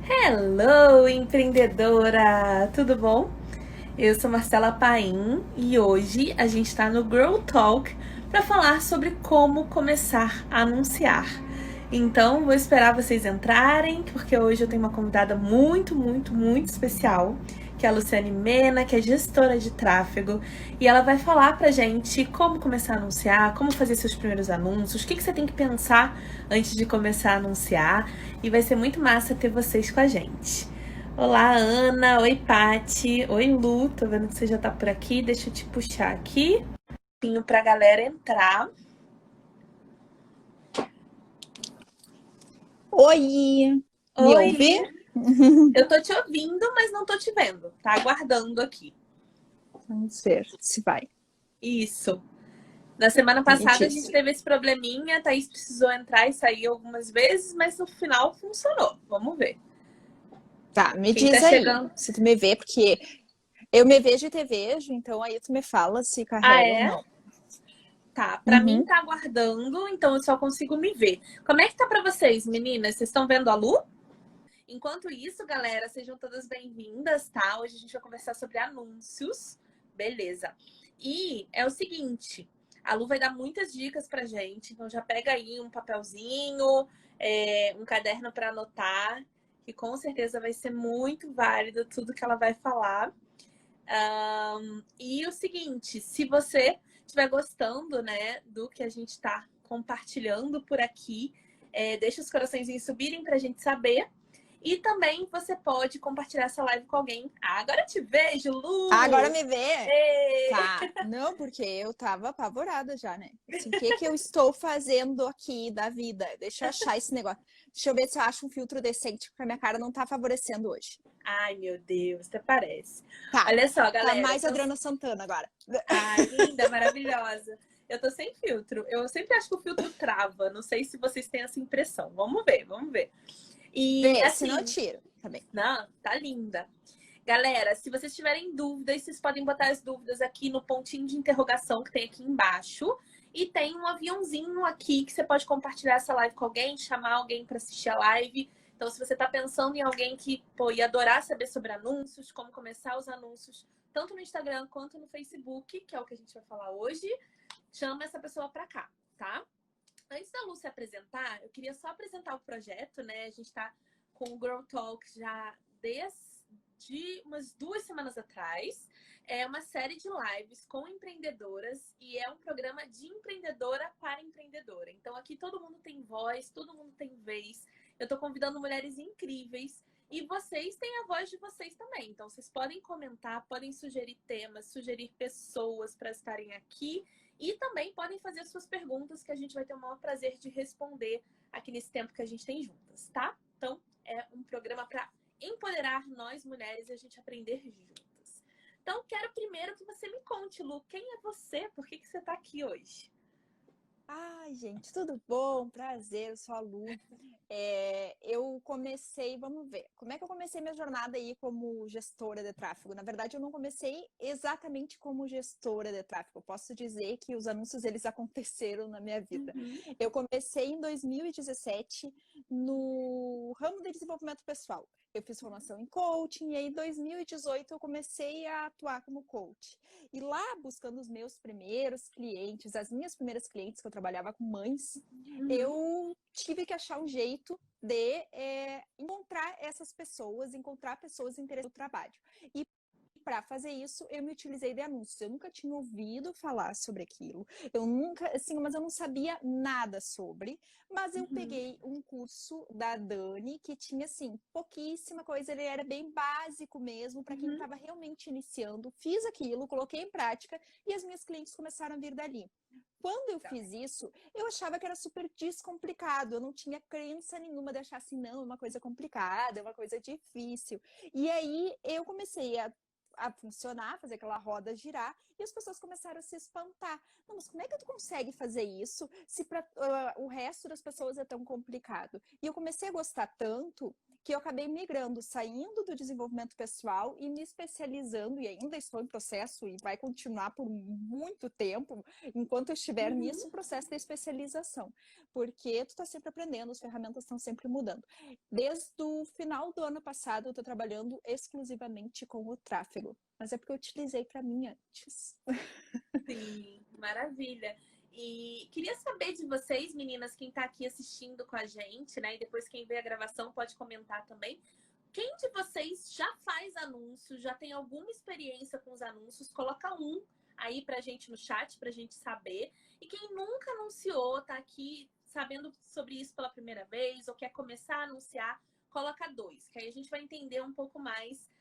Hello, empreendedora! Tudo bom? Eu sou Marcela Paim e hoje a gente está no Girl Talk para falar sobre como começar a anunciar. Então, vou esperar vocês entrarem, porque hoje eu tenho uma convidada muito especial, que é a Luciane Mena, que é gestora de tráfego, e ela vai falar pra gente como começar a anunciar, como fazer seus primeiros anúncios, o que você tem que pensar antes de começar a anunciar, e vai ser muito massa ter vocês com a gente. Olá, Ana. Oi, Pati. Oi, Lu. Tô vendo que você já tá por aqui. Deixa eu te puxar aqui. Pra galera entrar. Oi, me Oi. ouve? Eu tô te ouvindo, mas não tô te vendo. Tá aguardando aqui. Vamos ver se vai. Isso. Na semana Me passada a gente diz. teve esse probleminha. A Thaís precisou entrar e sair algumas vezes, mas no final funcionou. Vamos ver. Tá, me Quem tá diz aí, chegando? se tu me vê, porque eu me vejo e te vejo, então aí tu me fala se Ah, carrega ou é? não. Tá. Pra mim Uhum. tá aguardando, então eu só consigo me ver. Como é que tá pra vocês, meninas? Vocês estão vendo a Lu? Enquanto isso, galera, sejam todas bem-vindas, tá? Hoje a gente vai conversar sobre anúncios, beleza? E é o seguinte, a Lu vai dar muitas dicas pra gente, então já pega aí um papelzinho, um caderno para anotar, que com certeza vai ser muito válido tudo que ela vai falar. E o seguinte, se você estiver gostando, né, do que a gente está compartilhando por aqui, deixa os coraçõezinhos subirem pra gente saber. E também você pode compartilhar essa live com alguém. Ah, agora eu te vejo, Ah, agora Lu! me vê? Ê! Tá. Não, porque eu tava apavorada já, né? Assim, o que que eu estou fazendo aqui da vida? Deixa eu achar esse negócio. Deixa eu ver se eu acho um filtro decente, porque a minha cara não tá favorecendo hoje. Ai, meu Deus, até parece. Tá. Olha só, Tá galera. mais Adriana Santana agora. Ai, linda, maravilhosa. Eu tô sem filtro. Eu sempre acho que o filtro trava. Não sei se vocês têm essa impressão. Vamos ver, vamos ver. E Vê, se não eu assim, tiro. Tá bem. não, tá linda. Galera, se vocês tiverem dúvidas, vocês podem botar as dúvidas aqui no pontinho de interrogação que tem aqui embaixo. E tem um aviãozinho aqui que você pode compartilhar essa live com alguém, chamar alguém para assistir a live. Então, se você está pensando em alguém que ia adorar saber sobre anúncios, como começar os anúncios, tanto no Instagram quanto no Facebook, que é o que a gente vai falar hoje, chama essa pessoa para cá, tá? Antes da Lu se apresentar, eu queria só apresentar o projeto, né? A gente está com o Girl Talk já desde umas 2 semanas atrás. É uma série de lives com empreendedoras e é um programa de empreendedora para empreendedora. Então aqui todo mundo tem voz, todo mundo tem vez. Eu estou convidando mulheres incríveis e vocês têm a voz de vocês também. Então vocês podem comentar, podem sugerir temas, sugerir pessoas para estarem aqui e também podem fazer suas perguntas que a gente vai ter o maior prazer de responder aqui nesse tempo que a gente tem juntas, tá? Então, é um programa para empoderar nós mulheres e a gente aprender juntas. Então, quero primeiro que você me conte, Lu, quem é você? Por que você está aqui hoje? Ai, gente, tudo bom? Prazer, eu sou a Lu. Eu comecei, vamos ver, como é que eu comecei minha jornada aí como gestora de tráfego? Na verdade, eu não comecei exatamente como gestora de tráfego. Eu posso dizer que os anúncios, eles aconteceram na minha vida. Uhum. Eu comecei em 2017 no ramo de desenvolvimento pessoal. Eu fiz formação em coaching e aí em 2018 eu comecei a atuar como coach. E lá, buscando os meus primeiros clientes, as minhas primeiras clientes, que eu trabalhava com mães, Uhum. eu tive que achar um jeito de encontrar essas pessoas, encontrar pessoas interessadas no trabalho. E para fazer isso, eu me utilizei de anúncios. Eu nunca tinha ouvido falar sobre aquilo. Eu nunca, assim, mas eu não sabia nada sobre. Mas eu Uhum. peguei um curso da Dani que tinha, assim, pouquíssima coisa. Ele era bem básico mesmo para quem Uhum. estava realmente iniciando. Fiz aquilo, coloquei em prática e as minhas clientes começaram a vir dali. Quando eu fiz isso, eu achava que era super descomplicado. Eu não tinha crença nenhuma de achar assim, não, é uma coisa complicada, é uma coisa difícil. E aí eu comecei a a funcionar, fazer aquela roda girar, e as pessoas começaram a se espantar. Não, mas como é que tu consegue fazer isso se para o resto das pessoas é tão complicado? E eu comecei a gostar tanto que eu acabei migrando, saindo do desenvolvimento pessoal e me especializando, e ainda estou em processo e vai continuar por muito tempo, enquanto eu estiver nisso, um processo de especialização. Porque tu está sempre aprendendo, as ferramentas estão sempre mudando. Desde o final do ano passado, eu estou trabalhando exclusivamente com o tráfego. Mas é porque eu utilizei para mim antes. Sim, maravilha. E queria saber de vocês, meninas, quem está aqui assistindo com a gente, né? E depois quem vê a gravação pode comentar também. Quem de vocês já faz anúncio, já tem alguma experiência com os anúncios? Coloca um aí pra gente no chat, pra gente saber. E quem nunca anunciou, tá aqui sabendo sobre isso pela primeira vez, ou quer começar a anunciar, coloca 2, que aí a gente vai entender um pouco mais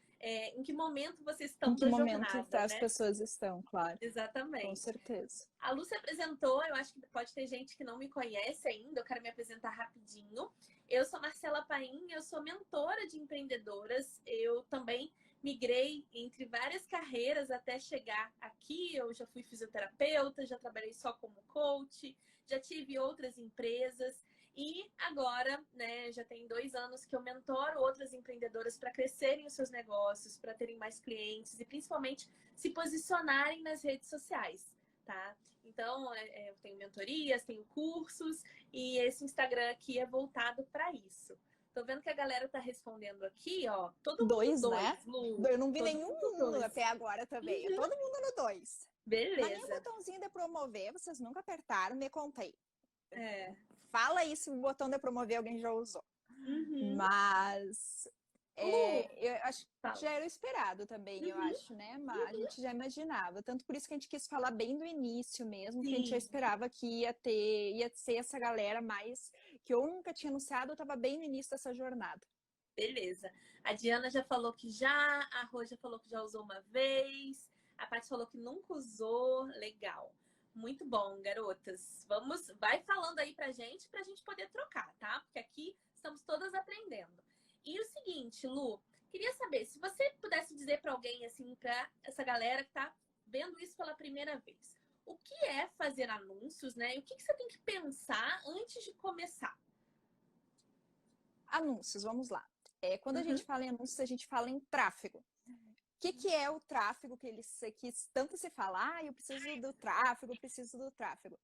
em que momento vocês Em estão que da momento jornada, as né? pessoas estão, claro. Com Exatamente. certeza. A Lu se apresentou, eu acho que pode ter gente que não me conhece ainda, eu quero me apresentar rapidinho. Eu sou Marcela Paim, eu sou mentora de empreendedoras, eu também migrei entre várias carreiras até chegar aqui, eu já fui fisioterapeuta, já trabalhei só como coach, já tive outras empresas e agora, né, já tem 2 anos que eu mentoro outras empreendedoras para crescerem os seus negócios, para terem mais clientes e principalmente se posicionarem nas redes sociais. Tá? Então, eu tenho mentorias, tenho cursos e esse Instagram aqui é voltado para isso. Tô vendo que a galera tá respondendo aqui, ó. Todo mundo 2, né? 2, Lu. Eu não vi Todo nenhum mundo 1 2. até agora também. Todo mundo no 2. Mas nem o Beleza. botãozinho de promover, vocês nunca apertaram, me contei. É. Fala aí se o botão de promover alguém já usou. Uhum. Mas Lu, eu acho que fala. já era esperado também, eu acho, né? Mas a gente já imaginava. Tanto por isso que a gente quis falar bem do início mesmo, que a gente já Sim, esperava que ia ser essa galera mais que eu nunca tinha anunciado, eu estava bem no início dessa jornada. beleza. A Diana já falou que já, a Rô já falou que já usou uma vez, a Paty falou que nunca usou. Legal. Muito bom, garotas. Vai falando aí pra gente poder trocar, tá? Porque aqui estamos todas aprendendo. E o seguinte, Lu, queria saber se você pudesse dizer para alguém assim, para essa galera que tá vendo isso pela primeira vez, o que é fazer anúncios, né? E o que você tem que pensar antes de começar? Anúncios, vamos lá. Quando a Uhum. gente fala em anúncios, a gente fala em tráfego. O que é o tráfego que tanto se fala? Eu preciso do tráfego, eu preciso do tráfego.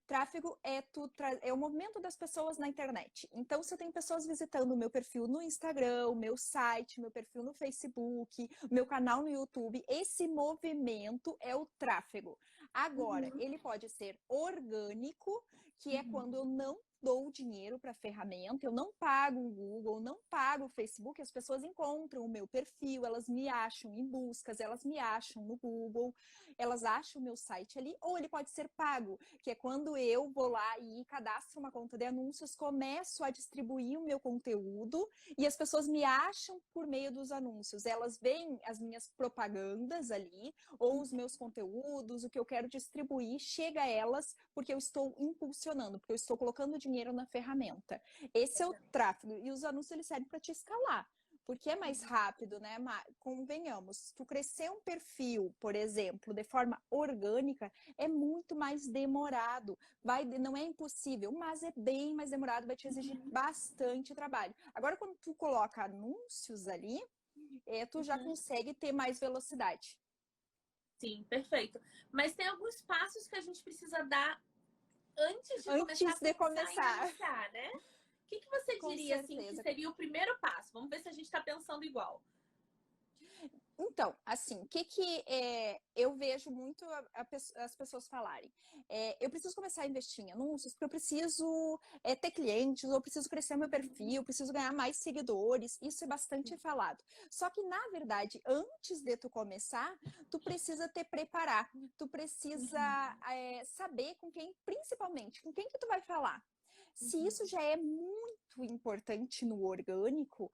Tráfego é o movimento das pessoas na internet. Então, se eu tenho pessoas visitando o meu perfil no Instagram, o meu site, meu perfil no Facebook, meu canal no YouTube, esse movimento é o tráfego. Agora, Uhum. ele pode ser orgânico, que é Uhum. quando eu não dou dinheiro para a ferramenta, eu não pago o Google, não pago o Facebook, as pessoas encontram o meu perfil, elas me acham em buscas, elas me acham no Google, elas acham o meu site ali, ou ele pode ser pago, que é quando eu vou lá e cadastro uma conta de anúncios, começo a distribuir o meu conteúdo e as pessoas me acham por meio dos anúncios. Elas veem as minhas propagandas ali, ou os meus conteúdos, o que eu quero distribuir, chega a elas porque eu estou impulsionando, porque eu estou colocando dinheiro na ferramenta. Esse é o tráfego. E os anúncios eles servem para te escalar. Porque é mais rápido, né? Convenhamos, tu crescer um perfil, por exemplo, de forma orgânica, é muito mais demorado. Não é impossível, mas é bem mais demorado, vai te exigir bastante trabalho. Agora, quando tu coloca anúncios ali, tu já Uhum. consegue ter mais velocidade. Sim, perfeito. Mas tem alguns passos que a gente precisa dar antes de começar a Antes de pensar em começar, anunciar, né? O que você com diria assim que certeza. seria o primeiro passo? Vamos ver se a gente está pensando igual. Então, assim, eu vejo muito as pessoas falarem? Eu preciso começar a investir em anúncios porque eu preciso ter clientes, ou eu preciso crescer meu perfil, eu preciso ganhar mais seguidores. Isso é bastante falado. Só que, na verdade, antes de tu começar, tu precisa te preparar. Tu precisa saber com quem, principalmente, com quem que tu vai falar. Se isso já é muito importante no orgânico,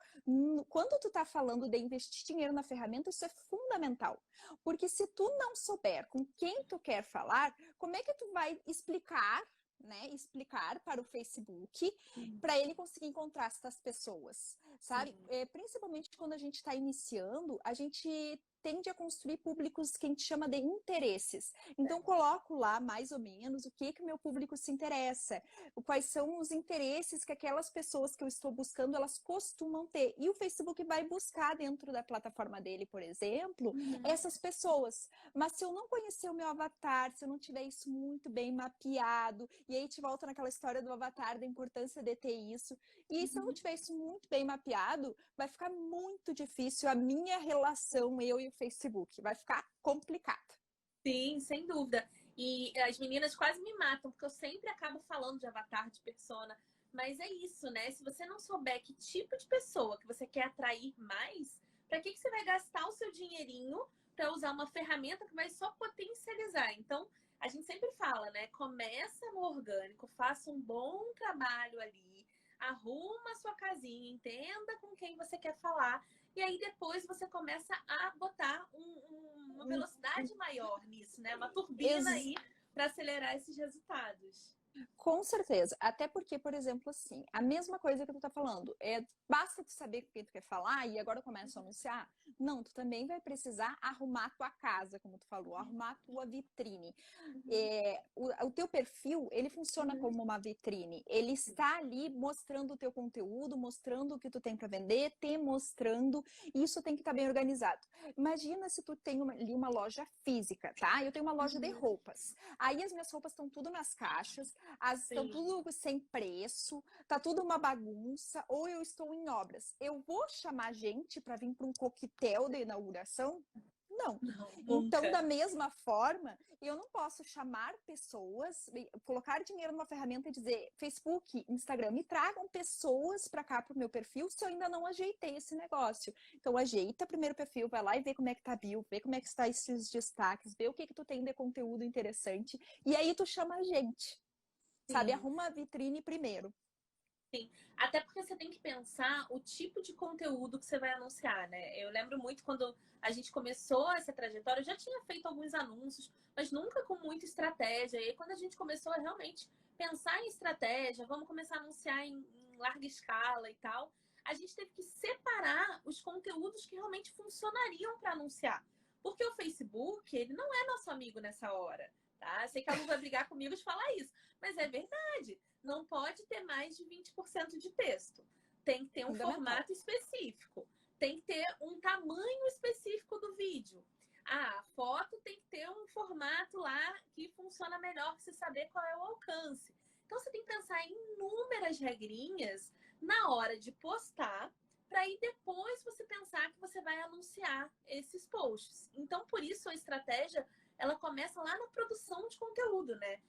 quando tu tá falando de investir dinheiro na ferramenta, isso é fundamental. Porque se tu não souber com quem tu quer falar, como é que tu vai explicar, né? Explicar para o Facebook, para ele conseguir encontrar essas pessoas, sabe? Principalmente quando a gente está iniciando, a gente tende a construir públicos que a gente chama de interesses. Então, coloco lá, mais ou menos, o que o meu público se interessa, quais são os interesses que aquelas pessoas que eu estou buscando, elas costumam ter. E o Facebook vai buscar dentro da plataforma dele, por exemplo, essas pessoas. Mas se eu não conhecer o meu avatar, se eu não tiver isso muito bem mapeado, e aí te volta naquela história do avatar, da importância de ter isso, e se eu não tiver isso muito bem mapeado, vai ficar muito difícil a minha relação, eu e o Facebook. Vai ficar complicado. Sim, sem dúvida. E as meninas quase me matam, porque eu sempre acabo falando de avatar, de persona. Mas é isso, né? Se você não souber que tipo de pessoa que você quer atrair mais, para que você vai gastar o seu dinheirinho para usar uma ferramenta que vai só potencializar? Então, a gente sempre fala, né? Começa no orgânico, faça um bom trabalho ali, arruma a sua casinha, entenda com quem você quer falar. E aí depois você começa a botar uma velocidade maior nisso, né? Uma turbina aí para acelerar esses resultados. Com certeza. Até porque, por exemplo, assim, a mesma coisa que tu tá falando, basta tu saber com quem tu quer falar e agora começa a anunciar. Não, tu também vai precisar arrumar a tua casa, como tu falou, arrumar a tua vitrine. O teu perfil, ele funciona como uma vitrine. Ele está ali mostrando o teu conteúdo, mostrando o que tu tem para vender, te mostrando. E isso tem que estar bem organizado. Imagina se tu tem ali uma loja física, tá? Eu tenho uma loja de roupas. Aí as minhas roupas estão tudo nas caixas, estão tudo sem preço, tá tudo uma bagunça, ou eu estou em obras. Eu vou chamar gente para vir para um coquetel de inauguração? Não. Então, da mesma forma, eu não posso chamar pessoas, colocar dinheiro numa ferramenta e dizer, Facebook, Instagram, me tragam pessoas para cá para o meu perfil se eu ainda não ajeitei esse negócio. Então, ajeita primeiro o perfil, vai lá e vê como é que tá a bio, vê como é que está esses destaques, vê o que tu tem de conteúdo interessante, e aí tu chama a gente. Sabe, arruma a vitrine primeiro. Sim, até porque você tem que pensar o tipo de conteúdo que você vai anunciar, né? Eu lembro muito quando a gente começou essa trajetória, eu já tinha feito alguns anúncios, mas nunca com muita estratégia. E aí, quando a gente começou a realmente pensar em estratégia, vamos começar a anunciar em larga escala e tal, a gente teve que separar os conteúdos que realmente funcionariam para anunciar. Porque o Facebook, ele não é nosso amigo nessa hora, tá? Sei que a Lu vai brigar comigo de falar isso, mas é verdade. Não pode ter mais de 20% de texto. Tem que ter um formato específico. Tem que ter um tamanho específico do vídeo. A foto tem que ter um formato lá que funciona melhor para você saber qual é o alcance. Então, você tem que pensar em inúmeras regrinhas na hora de postar, para aí depois você pensar que você vai anunciar esses posts. Então, por isso, a estratégia ela começa lá na produção de conteúdo, né?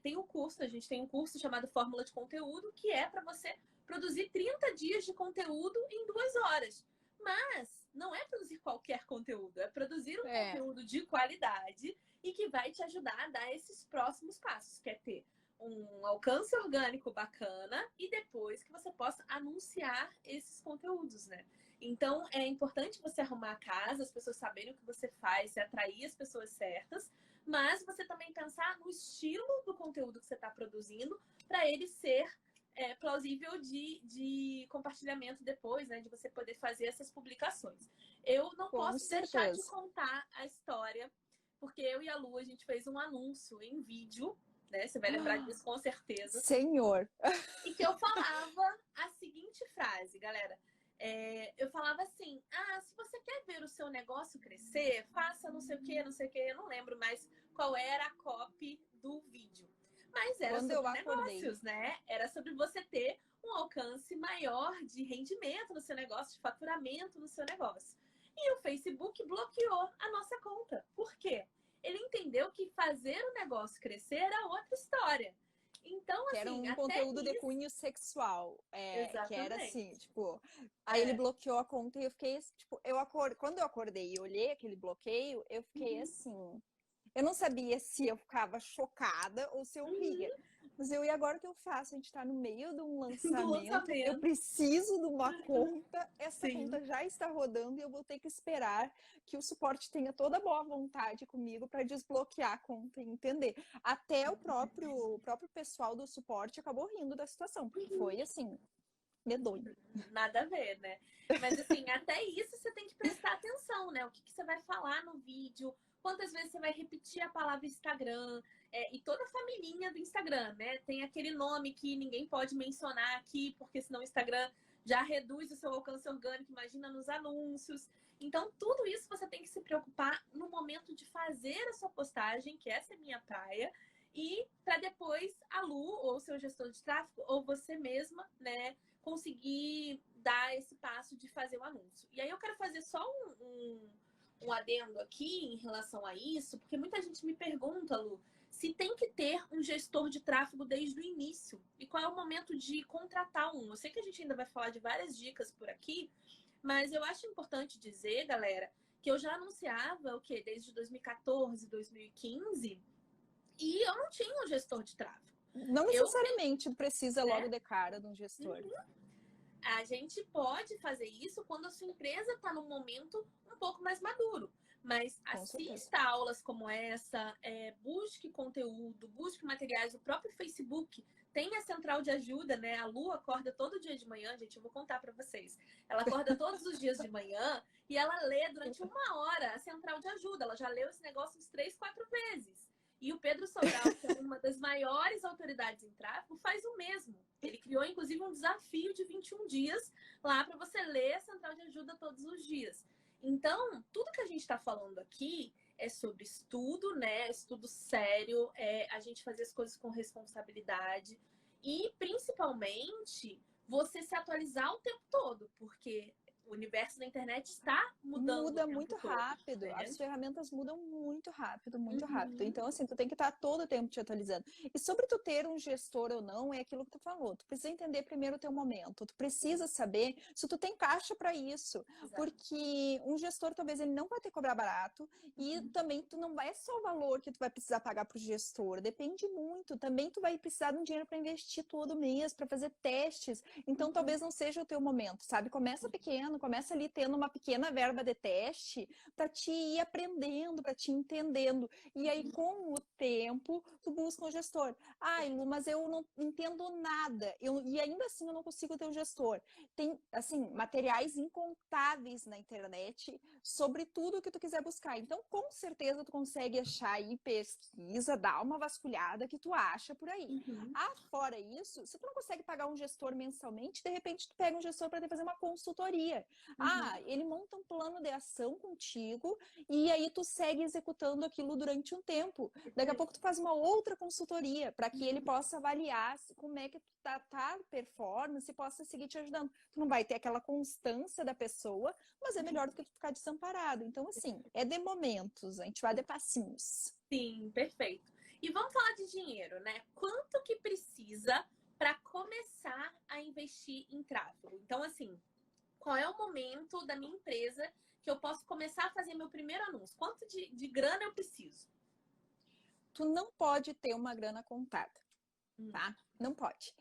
Tem um curso, a gente tem um curso chamado Fórmula de Conteúdo, que é para você produzir 30 dias de conteúdo em 2 horas. Mas não é produzir qualquer conteúdo, é produzir um conteúdo de qualidade e que vai te ajudar a dar esses próximos passos, que é ter um alcance orgânico bacana e depois que você possa anunciar esses conteúdos, né? Então, é importante você arrumar a casa, as pessoas saberem o que você faz, atrair as pessoas certas, mas você também pensar no estilo do conteúdo que você está produzindo para ele ser plausível de compartilhamento depois, né? De você poder fazer essas publicações. Eu não posso deixar de contar a história, porque eu e a Lu, a gente fez um anúncio em vídeo, né? Você vai lembrar disso com certeza. Senhor! E que eu falava a seguinte frase, galera. Eu falava assim, se você quer ver o seu negócio crescer, faça não sei o que, não sei o que. Eu não lembro mais qual era a copy do vídeo. Mas era sobre negócios, né? Era sobre você ter um alcance maior de rendimento no seu negócio, de faturamento no seu negócio. E o Facebook bloqueou a nossa conta. Por quê? Ele entendeu que fazer o negócio crescer era outra história. Então, que assim, era um conteúdo de cunho sexual. Que era assim, tipo. Aí ele bloqueou a conta e eu fiquei, tipo, quando eu acordei e olhei aquele bloqueio, eu fiquei assim. Eu não sabia se eu ficava chocada ou se eu ria. Mas e agora o que eu faço? A gente está no meio de um lançamento, eu preciso de uma conta, essa conta já está rodando e eu vou ter que esperar que o suporte tenha toda a boa vontade comigo para desbloquear a conta e entender. Até o próprio pessoal do suporte acabou rindo da situação, porque foi assim, medonho. Nada a ver, né? Mas assim, até isso você tem que prestar atenção, né? O que você vai falar no vídeo, quantas vezes você vai repetir a palavra Instagram, e toda a familhinha do Instagram, né? Tem aquele nome que ninguém pode mencionar aqui, porque senão o Instagram já reduz o seu alcance orgânico, imagina nos anúncios. Então, tudo isso você tem que se preocupar no momento de fazer a sua postagem, que essa é minha praia, e para depois a Lu, ou seu gestor de tráfego, ou você mesma, né, conseguir dar esse passo de fazer o anúncio. E aí eu quero fazer só um adendo aqui em relação a isso, porque muita gente me pergunta, Lu, se tem que ter um gestor de tráfego desde o início e qual é o momento de contratar um. Eu sei que a gente ainda vai falar de várias dicas por aqui, mas eu acho importante dizer, galera, que eu já anunciava o quê? Desde 2014, 2015, e eu não tinha um gestor de tráfego. Não necessariamente precisa logo de cara de um gestor. A gente pode fazer isso quando a sua empresa está num momento um pouco mais maduro. Mas assista aulas como essa, busque conteúdo, busque materiais. O próprio Facebook tem a central de ajuda, né? A Lu acorda todo dia de manhã, gente, eu vou contar para vocês. Ela acorda todos os dias de manhã e ela lê durante 1 hora a central de ajuda. Ela já leu esse negócio uns 3, 4 vezes. E o Pedro Sobral, que é uma das maiores autoridades em tráfego, faz o mesmo. Ele criou, inclusive, um desafio de 21 dias lá para você ler a central de ajuda todos os dias. Então, tudo que a gente está falando aqui é sobre estudo, né? Estudo sério, a gente fazer as coisas com responsabilidade e, principalmente, você se atualizar o tempo todo, porque o universo da internet está mudando. Muda muito rápido. Né? As ferramentas mudam muito rápido, muito rápido. Então, assim, tu tem que estar todo o tempo te atualizando. E sobre tu ter um gestor ou não, é aquilo que tu falou. Tu precisa entender primeiro o teu momento. Tu precisa saber se tu tem caixa para isso. Exato. Porque um gestor, talvez, ele não vai te cobrar barato. E também tu não vai só o valor que tu vai precisar pagar pro gestor. Depende muito. Também tu vai precisar de um dinheiro para investir todo mês, para fazer testes. Então, talvez não seja o teu momento, sabe? Começa pequeno, começa ali tendo uma pequena verba de teste para te ir aprendendo, para te ir entendendo. E aí, com o tempo, tu busca um gestor. Ai, Lu, mas eu não entendo nada. E ainda assim eu não consigo ter um gestor. Tem, assim, materiais incontáveis na internet sobre tudo que tu quiser buscar. Então, com certeza, tu consegue achar aí, pesquisa, dá uma vasculhada que tu acha por aí. Fora isso, se tu não consegue pagar um gestor mensalmente, de repente tu pega um gestor para fazer uma consultoria. Ele monta um plano de ação contigo e aí tu segue executando aquilo durante um tempo. Daqui a pouco tu faz uma outra consultoria para que ele possa avaliar como é que tu tá performance e possa seguir te ajudando. Tu não vai ter aquela constância da pessoa, mas é melhor do que tu ficar desamparado. Então, assim, é de momentos, a gente vai de passinhos. Sim, perfeito. E vamos falar de dinheiro, né? Quanto que precisa para começar a investir em tráfego? Então, assim, qual é o momento da minha empresa que eu posso começar a fazer meu primeiro anúncio? Quanto de grana eu preciso? Tu não pode ter uma grana contada, tá? Não pode.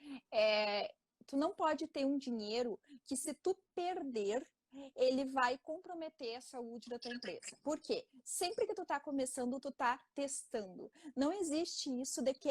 Tu não pode ter um dinheiro que, se tu perder, ele vai comprometer a saúde da tua empresa. Por quê? Sempre que tu tá começando, tu tá testando. Não existe isso de que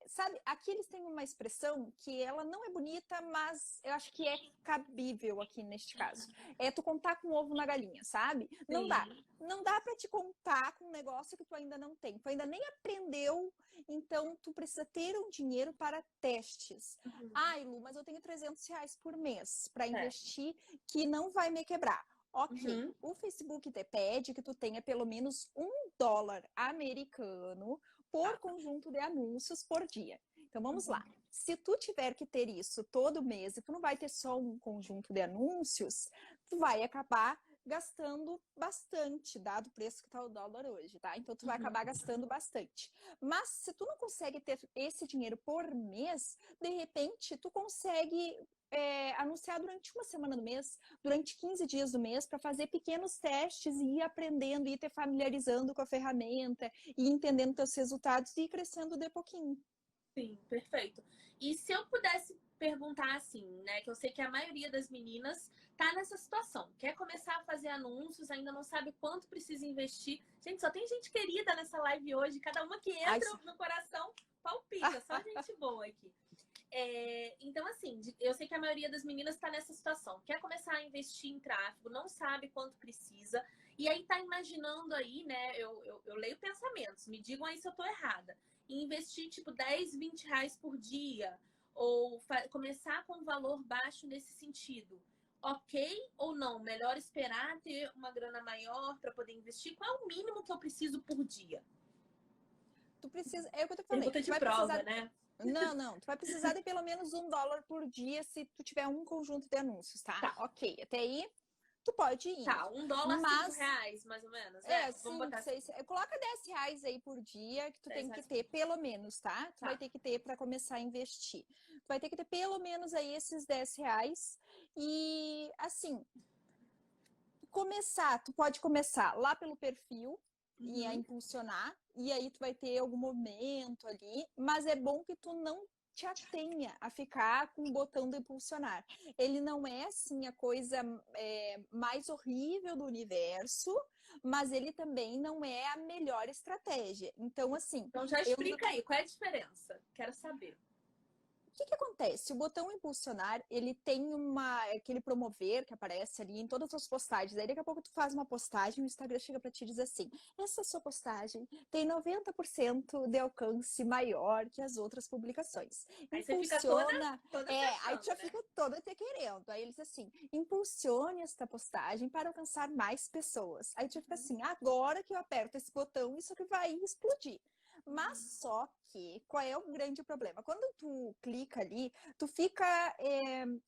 sabe, aqui eles têm uma expressão que ela não é bonita, mas eu acho que é cabível aqui neste caso. É tu contar com o ovo na galinha, sabe? Não dá. Não dá para te contar com um negócio que tu ainda não tem. Tu ainda nem aprendeu, então tu precisa ter um dinheiro para testes. Ai, Lu, mas eu tenho R$300 por mês para investir que não vai me quebrar. Ok, o Facebook te pede que tu tenha pelo menos $1 americano por conjunto de anúncios por dia. Então, vamos lá. Se tu tiver que ter isso todo mês e tu não vai ter só um conjunto de anúncios, tu vai acabar gastando bastante, dado o preço que está o dólar hoje, tá? Então, tu vai acabar gastando bastante. Mas, se tu não consegue ter esse dinheiro por mês, de repente, tu consegue anunciar durante uma semana do mês, durante 15 dias do mês, para fazer pequenos testes e ir aprendendo, e ir te familiarizando com a ferramenta, e entendendo teus resultados e ir crescendo de pouquinho. Sim, perfeito. E se eu pudesse perguntar assim, né, que eu sei que a maioria das meninas tá nessa situação, quer começar a fazer anúncios, ainda não sabe quanto precisa investir. Gente, só tem gente querida nessa live hoje, cada uma que entra no coração palpita, só gente boa aqui. Então, assim, eu sei que a maioria das meninas está nessa situação. Quer começar a investir em tráfego, não sabe quanto precisa. E aí tá imaginando aí, né? Eu leio pensamentos. Me digam aí se eu tô errada. E investir, tipo, 10, 20 reais por dia. Ou começar com um valor baixo nesse sentido. Ok ou não? Melhor esperar ter uma grana maior para poder investir? Qual é o mínimo que eu preciso por dia? Tu precisa, é o que eu te falei, Pergunta tu de vai prova, precisar. né? Não, tu vai precisar de pelo menos $1 por dia se tu tiver um conjunto de anúncios, tá? Tá. Ok, até aí tu pode ir indo. Tá, $1, 5 Mas, reais, mais ou menos, né? Vamos 5, botar assim, 6, coloca R$ 10 aí por dia que tu 10 tem que reais. ter, pelo menos, tá? Tu vai Tá. ter que ter para começar a investir. Tu vai ter que ter pelo menos aí esses R$ 10. E, assim, tu pode começar lá pelo perfil e a Uhum. impulsionar, e aí tu vai ter algum momento ali, mas é bom que tu não te atenha a ficar com o botão do impulsionar. Ele não é, assim, a coisa mais horrível do universo, mas ele também não é a melhor estratégia. Então, assim, Então já eu explica aí, qual é a diferença? Quero saber. o que acontece? O botão impulsionar, ele tem aquele promover que aparece ali em todas as postagens. Aí daqui a pouco tu faz uma postagem, o Instagram chega para ti e diz assim: essa sua postagem tem 90% de alcance maior que as outras publicações. Aí você fica toda, Impulsiona, toda se aí tu já achando, né? fica toda te querendo. Aí ele diz assim: impulsione esta postagem para alcançar mais pessoas. Aí tu já fica Uhum. assim: agora que eu aperto esse botão, isso que vai explodir. Mas Uhum. só que, qual é o grande problema? Quando tu clica ali, tu fica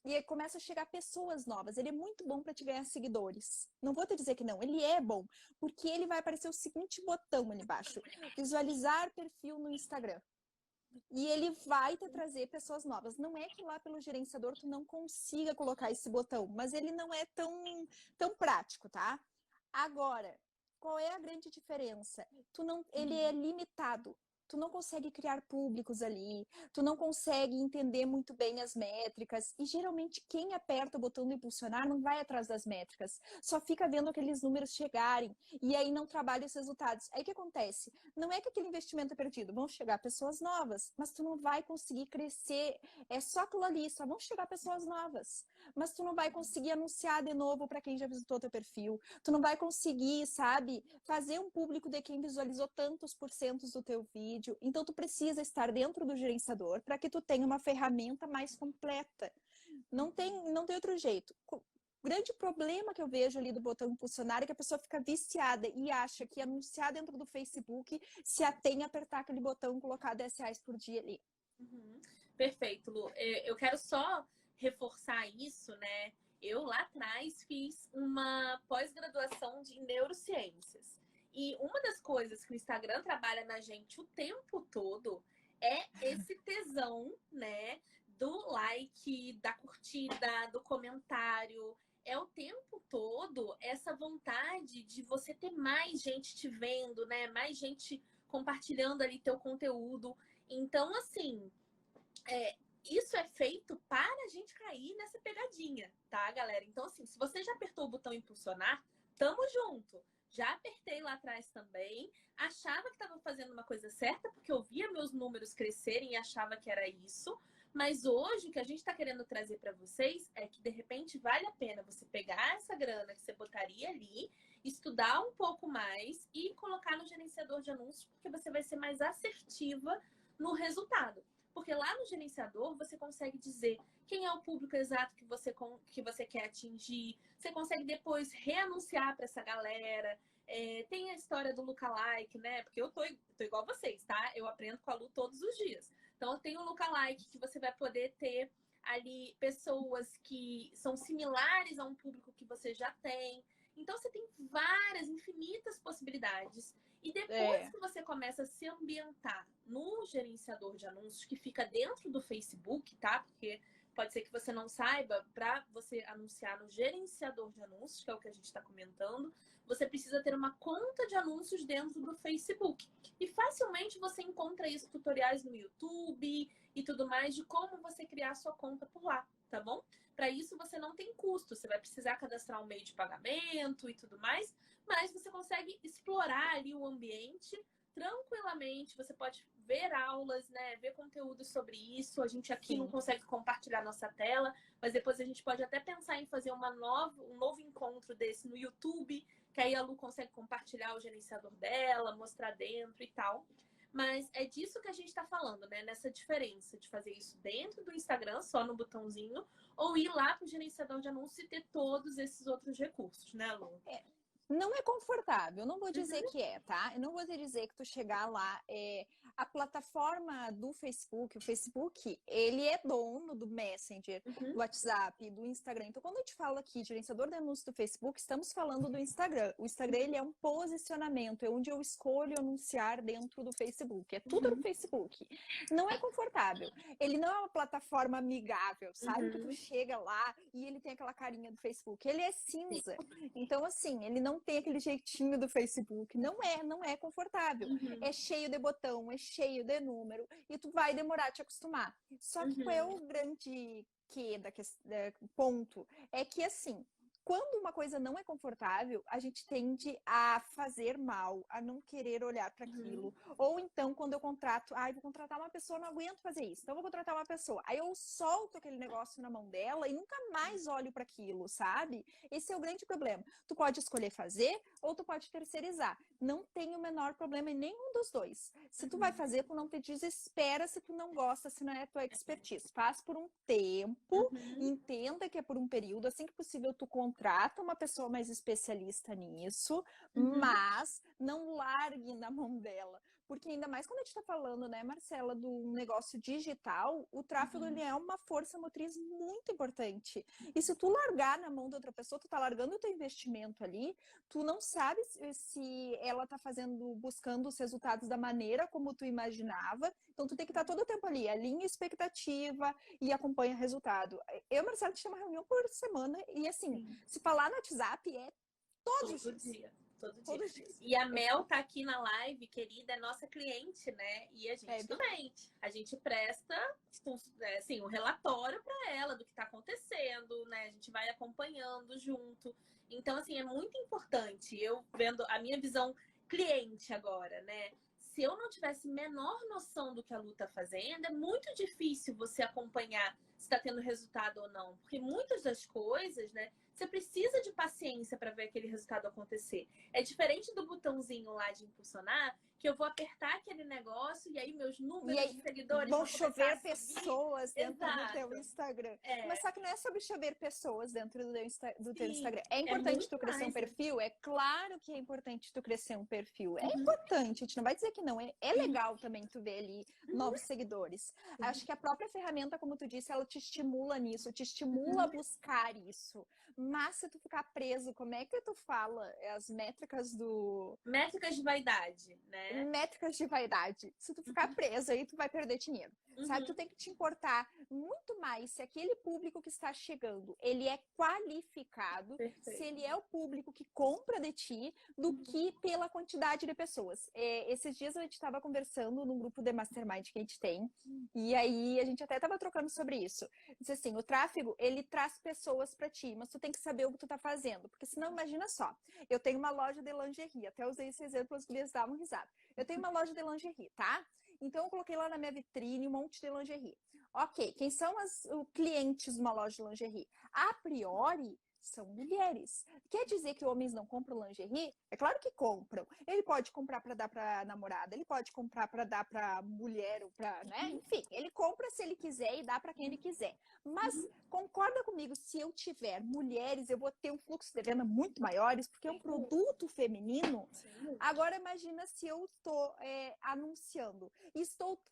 e começa a chegar pessoas novas. Ele é muito bom para te ganhar seguidores. Não vou te dizer que não, ele é bom, porque ele vai aparecer o seguinte botão ali embaixo: visualizar perfil no Instagram. E ele vai te trazer pessoas novas. Não é que lá pelo gerenciador tu não consiga colocar esse botão, mas ele não é tão prático, tá? Agora, qual é a grande diferença? Ele é Uhum. limitado. Tu não consegue criar públicos ali, tu não consegue entender muito bem as métricas, e geralmente quem aperta o botão do impulsionar não vai atrás das métricas, só fica vendo aqueles números chegarem, e aí não trabalha os resultados. Aí o que acontece? Não é que aquele investimento é perdido, vão chegar pessoas novas, mas tu não vai conseguir crescer, é só aquilo ali, só vão chegar pessoas novas, mas tu não vai conseguir anunciar de novo para quem já visitou teu perfil, tu não vai conseguir, sabe, fazer um público de quem visualizou tantos porcentos do teu vídeo. Então tu precisa estar dentro do gerenciador para que tu tenha uma ferramenta mais completa. Não tem outro jeito. O grande problema que eu vejo ali do botão impulsionar é que a pessoa fica viciada e acha que anunciar dentro do Facebook se atém a apertar aquele botão e colocar R$ 10 por dia ali. Uhum. Perfeito, Lu. Eu quero só reforçar isso, né? Eu lá atrás fiz uma pós-graduação de neurociências. E uma das coisas que o Instagram trabalha na gente o tempo todo é esse tesão, né? Do like, da curtida, do comentário. É o tempo todo essa vontade de você ter mais gente te vendo, né? Mais gente compartilhando ali teu conteúdo. Então, assim, isso é feito para a gente cair nessa pegadinha, tá, galera? Então, assim, se você já apertou o botão impulsionar, tamo junto. Já apertei lá atrás também. Achava que estava fazendo uma coisa certa, porque eu via meus números crescerem e achava que era isso. Mas hoje, o que a gente está querendo trazer para vocês é que, de repente, vale a pena você pegar essa grana que você botaria ali, estudar um pouco mais e colocar no gerenciador de anúncios, porque você vai ser mais assertiva no resultado. Porque lá no gerenciador você consegue dizer quem é o público exato que você quer atingir. Você consegue depois reanunciar para essa galera. Tem a história do lookalike, né? Porque eu tô igual vocês, tá? Eu aprendo com a Lu todos os dias. Então, tem o lookalike que você vai poder ter ali pessoas que são similares a um público que você já tem. Então, você tem várias, infinitas possibilidades. E depois É, que você começa a se ambientar no gerenciador de anúncios, que fica dentro do Facebook, tá? Porque pode ser que você não saiba, para você anunciar no gerenciador de anúncios, que é o que a gente está comentando, você precisa ter uma conta de anúncios dentro do Facebook. E facilmente você encontra isso, tutoriais no YouTube e tudo mais, de como você criar sua conta por lá, tá bom? Para isso você não tem custo, você vai precisar cadastrar um meio de pagamento e tudo mais, mas você consegue explorar ali o ambiente tranquilamente, você pode ver aulas, né? Ver conteúdo sobre isso. A gente aqui não consegue compartilhar nossa tela, mas depois a gente pode até pensar em fazer um novo encontro desse no YouTube, que aí a Lu consegue compartilhar o gerenciador dela, mostrar dentro e tal. Mas é disso que a gente está falando, né? Nessa diferença de fazer isso dentro do Instagram, só no botãozinho, ou ir lá para o gerenciador de anúncios e ter todos esses outros recursos, né, Lu? Não é confortável, não vou dizer que é, tá? Eu não vou te dizer que tu chegar lá, a plataforma do Facebook, o Facebook, ele é dono do Messenger, do WhatsApp, do Instagram. Então, quando eu te falo aqui, gerenciador de anúncios do Facebook, estamos falando do Instagram. O Instagram, ele é um posicionamento, é onde eu escolho anunciar dentro do Facebook. É tudo no Facebook. Não é confortável. Ele não é uma plataforma amigável, sabe? Que tu chega lá e ele tem aquela carinha do Facebook. Ele é cinza. Então, assim, ele não tem aquele jeitinho do Facebook. Não é confortável. É cheio de botão, é cheio de número e tu vai demorar a te acostumar. Só que qual é o grande ponto? É que, assim, quando uma coisa não é confortável, a gente tende a fazer mal, a não querer olhar para aquilo. Ou então, quando eu contrato, vou contratar uma pessoa, não aguento fazer isso, então vou contratar uma pessoa. Aí eu solto aquele negócio na mão dela e nunca mais olho para aquilo, sabe? Esse é o grande problema. Tu pode escolher fazer ou tu pode terceirizar. Não tem o menor problema em nenhum dos dois. Se tu vai fazer, tu não te desespera se tu não gosta, se não é a tua expertise. Faz por um tempo, entenda que é por um período, assim que possível tu contrata uma pessoa mais especialista nisso, mas não largue na mão dela. Porque ainda mais quando a gente está falando, né, Marcela, do negócio digital, o tráfego ele é uma força motriz muito importante. E se tu largar na mão de outra pessoa, tu tá largando o teu investimento ali, tu não sabe se ela tá buscando os resultados da maneira como tu imaginava. Então tu tem que estar todo o tempo ali, alinha expectativa e acompanha resultado. Eu, Marcela, a gente tem uma reunião por semana e assim, se falar no WhatsApp é todos os dias. Todo dia. E a Mel tá aqui na live, querida, é nossa cliente, né? E a gente também. A gente presta assim, um relatório para ela do que tá acontecendo, né? A gente vai acompanhando junto. Então, assim, é muito importante. Eu vendo a minha visão cliente agora, né? Se eu não tivesse menor noção do que a Lu tá fazendo, é muito difícil você acompanhar se está tendo resultado ou não. Porque muitas das coisas, né? Você precisa de paciência para ver aquele resultado acontecer. É diferente do botãozinho lá de impulsionar, que eu vou apertar aquele negócio e aí meus números de seguidores vão chover pessoas dentro do teu Instagram. Mas só que não é sobre chover pessoas dentro do teu Instagram. É importante tu crescer um perfil? É claro que é importante tu crescer um perfil. É importante, a gente não vai dizer que não. É legal também tu ver ali novos seguidores. Acho que a própria ferramenta, como tu disse, ela te estimula nisso, te estimula a buscar isso. Mas se tu ficar preso, como é que tu fala? As métricas do... Métricas de vaidade, né? Métricas de vaidade. Se tu ficar preso, aí tu vai perder dinheiro. Sabe? Tu tem que te importar muito mais se aquele público que está chegando, ele é qualificado, se ele é o público que compra de ti, do que pela quantidade de pessoas. Esses dias a gente estava conversando num grupo de mastermind que a gente tem, e aí a gente até estava trocando sobre isso. Disse assim, o tráfego, ele traz pessoas para ti, mas tu tem que saber o que tu tá fazendo, porque senão imagina só, eu tenho uma loja de lingerie, até usei esse exemplo, os gurias davam risada. Eu tenho uma loja de lingerie, tá? Então eu coloquei lá na minha vitrine um monte de lingerie. Ok, quem são os clientes de uma loja de lingerie? A priori, são mulheres. Quer dizer que homens não compram lingerie? É claro que compram. Ele pode comprar para dar para namorada, ele pode comprar para dar para mulher ou para, né? Enfim, ele compra se ele quiser e dá para quem ele quiser. Mas concorda comigo, se eu tiver mulheres, eu vou ter um fluxo de venda muito maiores, porque é um produto feminino. Agora imagina se eu estou anunciando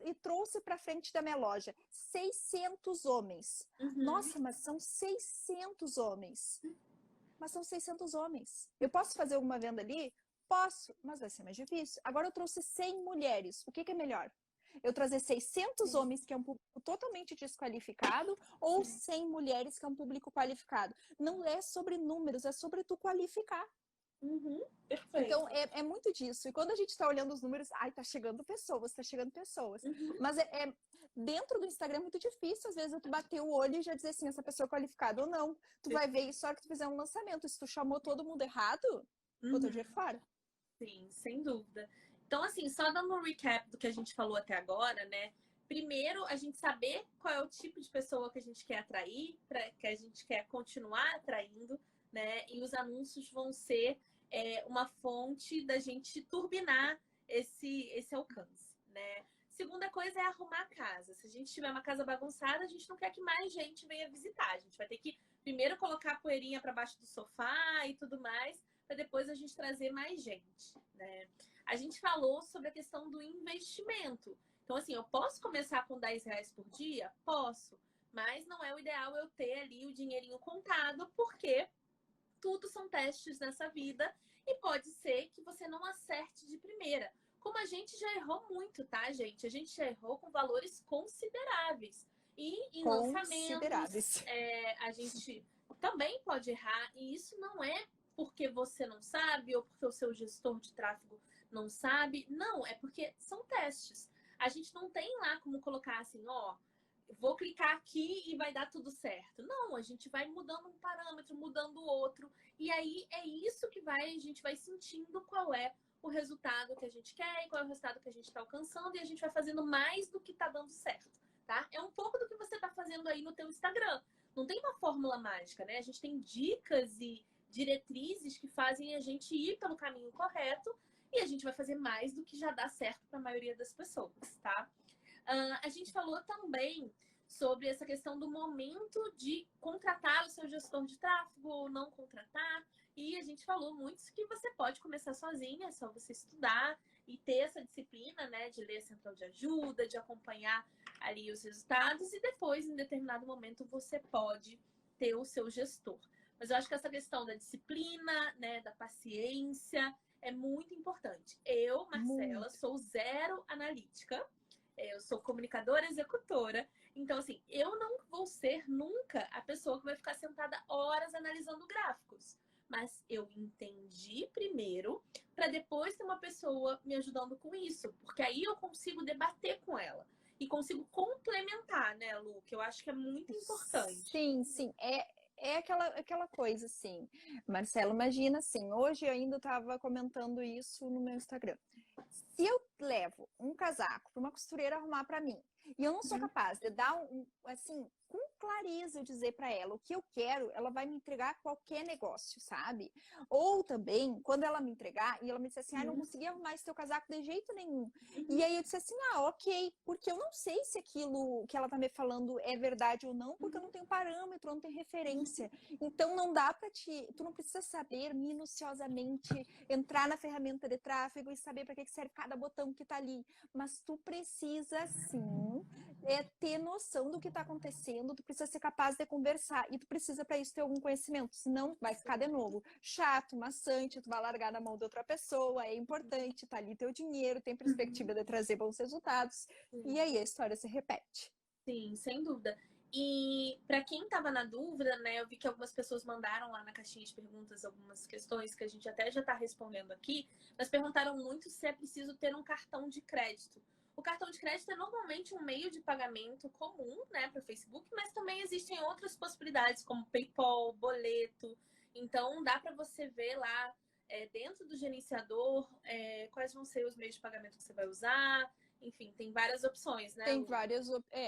e trouxe para frente da minha loja 600 homens. Nossa, mas são 600 homens. Mas são 600 homens. Eu posso fazer alguma venda ali? Posso, mas vai ser mais difícil. Agora eu trouxe 100 mulheres. O que é melhor? Eu trazer 600 homens, que é um público totalmente desqualificado, ou 100 mulheres, que é um público qualificado? Não é sobre números, é sobre tu qualificar. Perfeito. Então, é muito disso. E quando a gente está olhando os números, tá chegando pessoas, tá chegando pessoas. Mas dentro do Instagram é muito difícil, às vezes, tu bater o olho e já dizer assim, essa pessoa é qualificada ou não. Tu vai ver isso só que tu fizer um lançamento. Se tu chamou todo mundo errado, botou dinheiro fora. Sim, sem dúvida. Então, assim, só dando um recap do que a gente falou até agora, né? Primeiro, a gente saber qual é o tipo de pessoa que a gente quer atrair, que a gente quer continuar atraindo, né? E os anúncios vão ser uma fonte da gente turbinar esse alcance, né? Segunda coisa é arrumar a casa. Se a gente tiver uma casa bagunçada, a gente não quer que mais gente venha visitar. A gente vai ter que primeiro colocar a poeirinha para baixo do sofá e tudo mais, para depois a gente trazer mais gente, né? A gente falou sobre a questão do investimento. Então, assim, eu posso começar com R$ 10 por dia? Posso. Mas não é o ideal eu ter ali o dinheirinho contado, porque tudo são testes nessa vida e pode ser que você não acerte de primeira. Como a gente já errou muito, tá, gente? A gente já errou com valores consideráveis. E em lançamentos, Consideráveis. a gente também pode errar. E isso não é porque você não sabe ou porque o seu gestor de tráfego não sabe. Não, é porque são testes. A gente não tem lá como colocar assim, ó, vou clicar aqui e vai dar tudo certo. Não, a gente vai mudando um parâmetro, mudando o outro. E aí é isso que a gente vai sentindo qual é o resultado que a gente quer e qual é o resultado que a gente está alcançando, e a gente vai fazendo mais do que está dando certo, tá? É um pouco do que você está fazendo aí no teu Instagram. Não tem uma fórmula mágica, né? A gente tem dicas e diretrizes que fazem a gente ir pelo caminho correto, e a gente vai fazer mais do que já dá certo para a maioria das pessoas, tá? A gente falou também sobre essa questão do momento de contratar o seu gestor de tráfego ou não contratar. E a gente falou muito que você pode começar sozinha, é só você estudar e ter essa disciplina, né, de ler a central de ajuda, de acompanhar ali os resultados, e depois, em determinado momento, você pode ter o seu gestor. Mas eu acho que essa questão da disciplina, né, da paciência, é muito importante. Eu, Marcela, Muito. sou zero analítica. Eu sou comunicadora executora. Então, assim, eu não vou ser nunca a pessoa que vai ficar sentada horas analisando gráficos. Mas eu entendi primeiro, para depois ter uma pessoa me ajudando com isso. Porque aí eu consigo debater com ela. E consigo complementar, né, Lu? Que eu acho que é muito importante. Sim, sim. É aquela coisa, assim. Marcelo, imagina assim, hoje eu ainda estava comentando isso no meu Instagram. Se eu levo um casaco para uma costureira arrumar para mim e eu não sou Uhum. capaz de dar assim, com clareza eu dizer para ela o que eu quero, ela vai me entregar qualquer negócio, sabe? Ou também, quando ela me entregar e ela me disse assim, ah, não Uhum. consegui arrumar esse teu casaco de jeito nenhum. E Uhum. aí eu disse assim, ah, ok, porque eu não sei se aquilo que ela tá me falando é verdade ou não, porque eu não tenho parâmetro, eu não tenho referência. Então não dá para tu não precisa saber minuciosamente entrar na ferramenta de tráfego e saber para que serve cada botão que está ali. Mas tu precisa sim ter noção do que está acontecendo, tu precisa ser capaz de conversar e tu precisa para isso ter algum conhecimento, senão vai ficar de novo chato, maçante, tu vai largar na mão de outra pessoa, é importante, tá ali teu dinheiro, tem perspectiva de trazer bons resultados, e aí a história se repete. Sim, sem dúvida. E para quem estava na dúvida, né, eu vi que algumas pessoas mandaram lá na caixinha de perguntas algumas questões que a gente até já está respondendo aqui, mas perguntaram muito se é preciso ter um cartão de crédito. O cartão de crédito é normalmente um meio de pagamento comum, né, para o Facebook, mas também existem outras possibilidades, como PayPal, boleto. Então, dá para você ver lá dentro do gerenciador quais vão ser os meios de pagamento que você vai usar. Enfim, tem várias opções, né, Lu?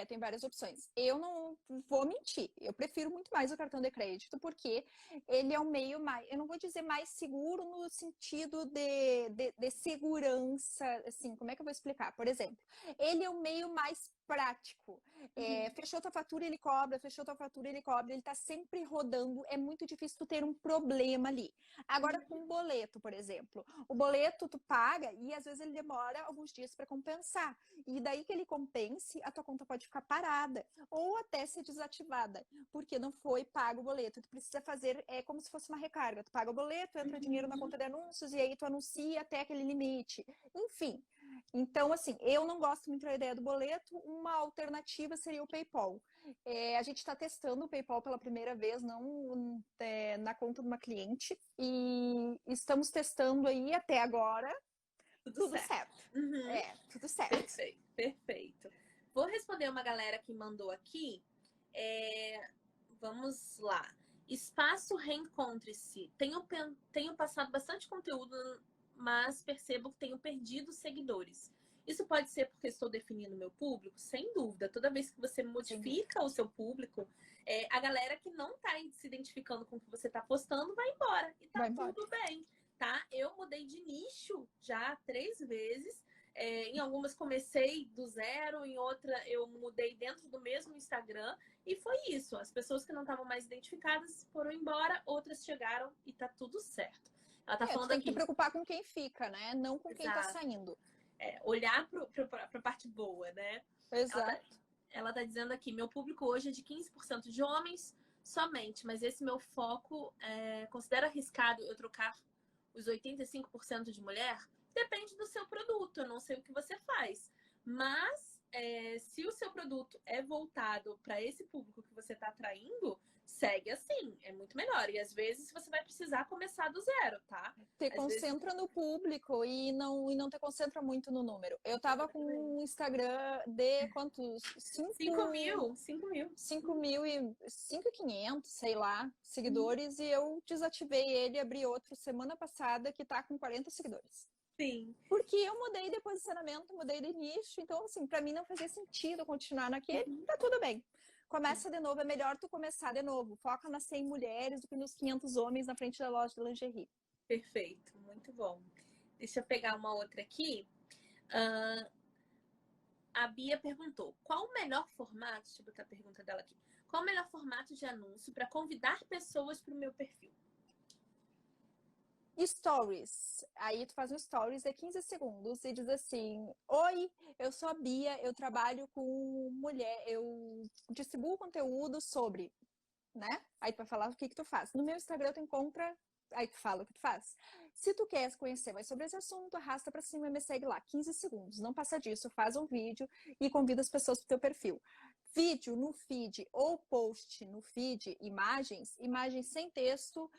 Tem várias opções. Eu não vou mentir, eu prefiro muito mais o cartão de crédito, porque ele é um meio mais, eu não vou dizer mais seguro no sentido de segurança, assim, como é que eu vou explicar? Por exemplo, ele é um meio mais prático. Fechou tua fatura, ele cobra, fechou tua fatura, ele cobra, ele tá sempre rodando, é muito difícil tu ter um problema ali. Agora, com o boleto, por exemplo, o boleto tu paga e às vezes ele demora alguns dias para compensar. E daí que ele compense, a tua conta pode ficar parada ou até ser desativada, porque não foi pago o boleto. Tu precisa fazer, é como se fosse uma recarga. Tu paga o boleto, entra dinheiro na conta de anúncios e aí tu anuncia até aquele limite. Enfim, então, assim, eu não gosto muito da ideia do boleto. Uma alternativa seria o PayPal. A gente está testando o PayPal pela primeira vez, não na conta de uma cliente, e estamos testando aí até agora. Tudo Tudo certo. certo. Uhum. Tudo certo. Perfeito, perfeito. Vou responder uma galera que mandou aqui. Vamos lá. Espaço Reencontre-se. Tenho passado bastante conteúdo mas percebo que tenho perdido seguidores. Isso pode ser porque estou definindo o meu público? Sem dúvida. Toda vez que você modifica o seu público, a galera que não está se identificando com o que você está postando vai embora. E tá tudo bem, tá? Eu mudei de nicho já 3 vezes. Em algumas comecei do zero, em outra eu mudei dentro do mesmo Instagram. E foi isso. As pessoas que não estavam mais identificadas foram embora, outras chegaram e tá tudo certo. Ela tá falando tem aqui. que preocupar com quem fica, né? Não com quem tá saindo. Olhar para a parte boa, né? Exato. Ela tá dizendo aqui, meu público hoje é de 15% de homens somente, mas esse meu foco considera arriscado eu trocar os 85% de mulher? Depende do seu produto, eu não sei o que você faz. Mas se o seu produto é voltado para esse público que você está atraindo, segue assim, é muito melhor. E às vezes você vai precisar começar do zero, tá? Te concentra no público e não te concentra muito no número. Eu tava com um Instagram de quantos? 5 mil. 5.500, sei lá, seguidores, e eu desativei ele e abri outro semana passada que tá com 40 seguidores. Sim. Porque eu mudei de posicionamento, mudei de nicho, então assim, para mim não fazia sentido continuar naquele, tá tudo bem. Começa de novo, é melhor tu começar de novo. Foca nas 100 mulheres do que nos 500 homens na frente da loja de lingerie. Perfeito, muito bom. Deixa eu pegar uma outra aqui. A Bia perguntou, qual o melhor formato, deixa eu botar a pergunta dela aqui, qual o melhor formato de anúncio para convidar pessoas para o meu perfil? Stories. Aí tu faz um stories de 15 segundos e diz assim: oi, eu sou a Bia, eu trabalho com mulher, eu distribuo conteúdo sobre, né? Aí tu vai falar o que tu faz. No meu Instagram tu encontra, aí tu fala o que tu faz. Se tu quer conhecer mais sobre esse assunto, arrasta pra cima e me segue lá, 15 segundos. Não passa disso, faz um vídeo e convida as pessoas pro teu perfil. Vídeo no feed ou post no feed, imagens sem texto,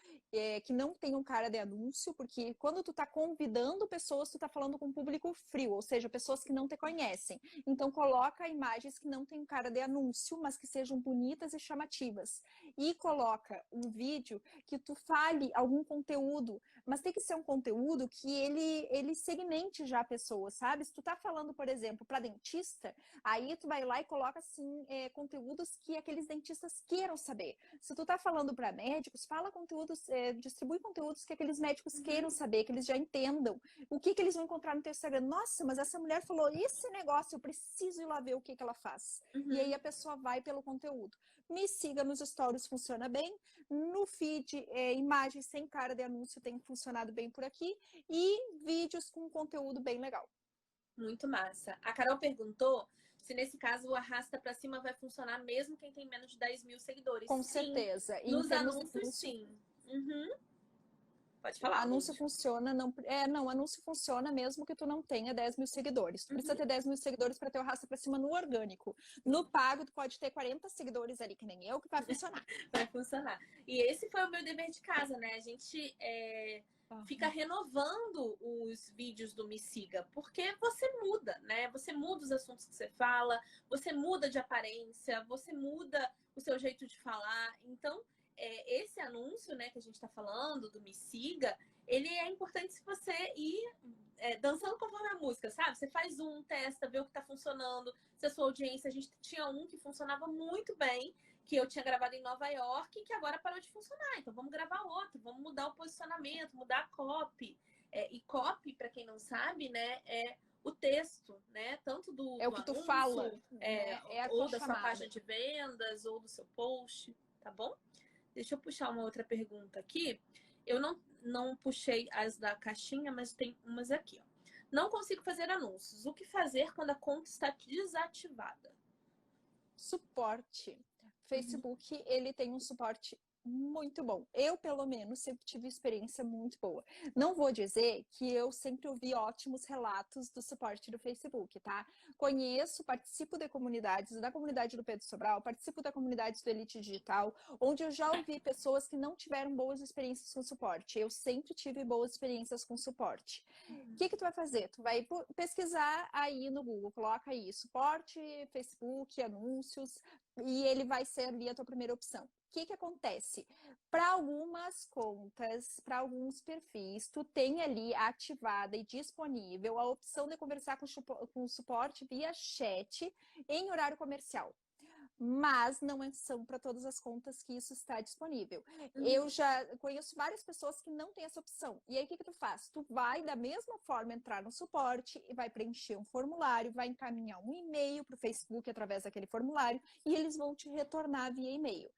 que não tem um cara de anúncio, porque quando tu tá convidando pessoas, tu tá falando com um público frio, ou seja, pessoas que não te conhecem. Então coloca imagens que não tem um cara de anúncio, mas que sejam bonitas e chamativas. E coloca um vídeo que tu fale algum conteúdo, mas tem que ser um conteúdo que ele segmente já a pessoa, sabe? Se tu tá falando, por exemplo, para dentista, aí tu vai lá e coloca assim conteúdos que aqueles dentistas queiram saber. Se tu tá falando para médicos, fala conteúdos, distribui conteúdos que aqueles médicos queiram saber, que eles já entendam. O que eles vão encontrar no teu Instagram? Nossa, mas essa mulher falou esse negócio, eu preciso ir lá ver o que ela faz. E aí a pessoa vai pelo conteúdo. Me siga nos stories, funciona bem. No feed, imagens sem cara de anúncio tem funcionado bem por aqui. E vídeos com conteúdo bem legal. Muito massa. A Carol perguntou se nesse caso o arrasta para cima vai funcionar mesmo quem tem menos de 10 mil seguidores. Com sim, certeza. Nos anúncios, sim. Pode falar. Anúncio funciona, anúncio funciona mesmo que tu não tenha 10 mil seguidores. Tu precisa ter 10 mil seguidores para ter o arrasta para cima no orgânico. No pago, tu pode ter 40 seguidores ali, que nem eu, que vai funcionar. Vai funcionar. E esse foi o meu dever de casa, né? A gente fica renovando os vídeos do Me Siga, porque você muda, né? Você muda os assuntos que você fala, você muda de aparência, você muda o seu jeito de falar. Então, esse anúncio, né, que a gente está falando, do Me Siga, ele é importante se você ir dançando conforme a música, sabe? Você faz testa, vê o que está funcionando. Se a sua audiência, a gente tinha um que funcionava muito bem, que eu tinha gravado em Nova York e que agora parou de funcionar. Então vamos gravar outro, vamos mudar o posicionamento, mudar a copy. E copy, para quem não sabe, né, é o texto, né? Tanto do o que anúncio, tu fala, ou da sua página de vendas, ou do seu post, tá bom? Deixa eu puxar uma outra pergunta aqui. Eu não puxei as da caixinha, mas tem umas aqui, ó. Não consigo fazer anúncios. O que fazer quando a conta está desativada? Suporte. Facebook, ele tem um suporte muito bom. Eu, pelo menos, sempre tive experiência muito boa. Não vou dizer que eu sempre ouvi ótimos relatos do suporte do Facebook, tá? Conheço, participo de comunidades, da comunidade do Pedro Sobral, participo da comunidade do Elite Digital, onde eu já ouvi pessoas que não tiveram boas experiências com suporte. Eu sempre tive boas experiências com suporte. O que tu vai fazer? Tu vai pesquisar aí no Google, coloca aí suporte, Facebook, anúncios, e ele vai ser ali a tua primeira opção. O que acontece? Para algumas contas, para alguns perfis, tu tem ali ativada e disponível a opção de conversar com o suporte via chat em horário comercial. Mas não são para todas as contas que isso está disponível. Eu já conheço várias pessoas que não têm essa opção. E aí, o que tu faz? Tu vai, da mesma forma, entrar no suporte e vai preencher um formulário, vai encaminhar um e-mail para o Facebook através daquele formulário e eles vão te retornar via e-mail.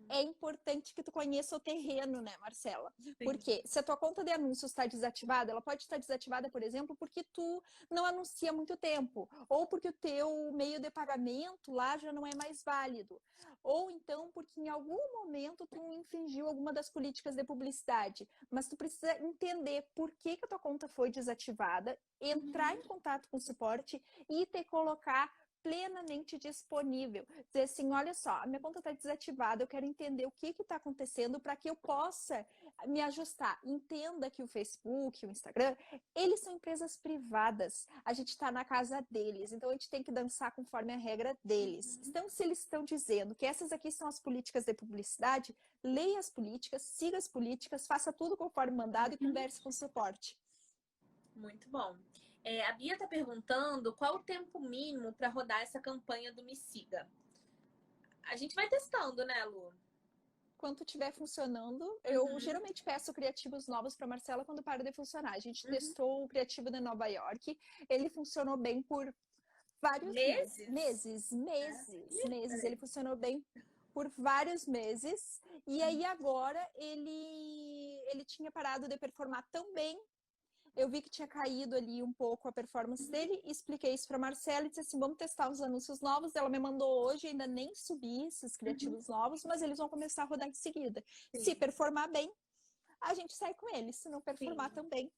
É importante que tu conheça o terreno, né, Marcela? Sim. Porque se a tua conta de anúncios está desativada, ela pode estar desativada, por exemplo, porque tu não anuncia há muito tempo, ou porque o teu meio de pagamento lá já não é mais válido, ou então porque em algum momento tu infringiu alguma das políticas de publicidade, mas tu precisa entender por que a tua conta foi desativada, entrar em contato com o suporte e te colocar plenamente disponível. Dizer assim, olha só, a minha conta está desativada, eu quero entender o que está acontecendo para que eu possa me ajustar. Entenda que o Facebook, o Instagram, eles são empresas privadas. A gente está na casa deles, então a gente tem que dançar conforme a regra deles. Então, se eles estão dizendo que essas aqui são as políticas de publicidade, leia as políticas, siga as políticas, faça tudo conforme mandado e converse com o suporte. Muito bom. A Bia está perguntando qual o tempo mínimo para rodar essa campanha do Me Siga. A gente vai testando, né, Lu? Quando estiver funcionando, eu geralmente peço criativos novos para Marcela quando para de funcionar. A gente testou o criativo de Nova York, ele funcionou bem por vários meses. Ele funcionou bem por vários meses. E aí agora ele tinha parado de performar tão bem. Eu vi que tinha caído ali um pouco a performance dele, expliquei isso para Marcela e disse assim, vamos testar os anúncios novos. Ela me mandou hoje, ainda nem subi esses criativos novos, mas eles vão começar a rodar em seguida. Sim. Se performar bem, a gente sai com eles. Se não performar também,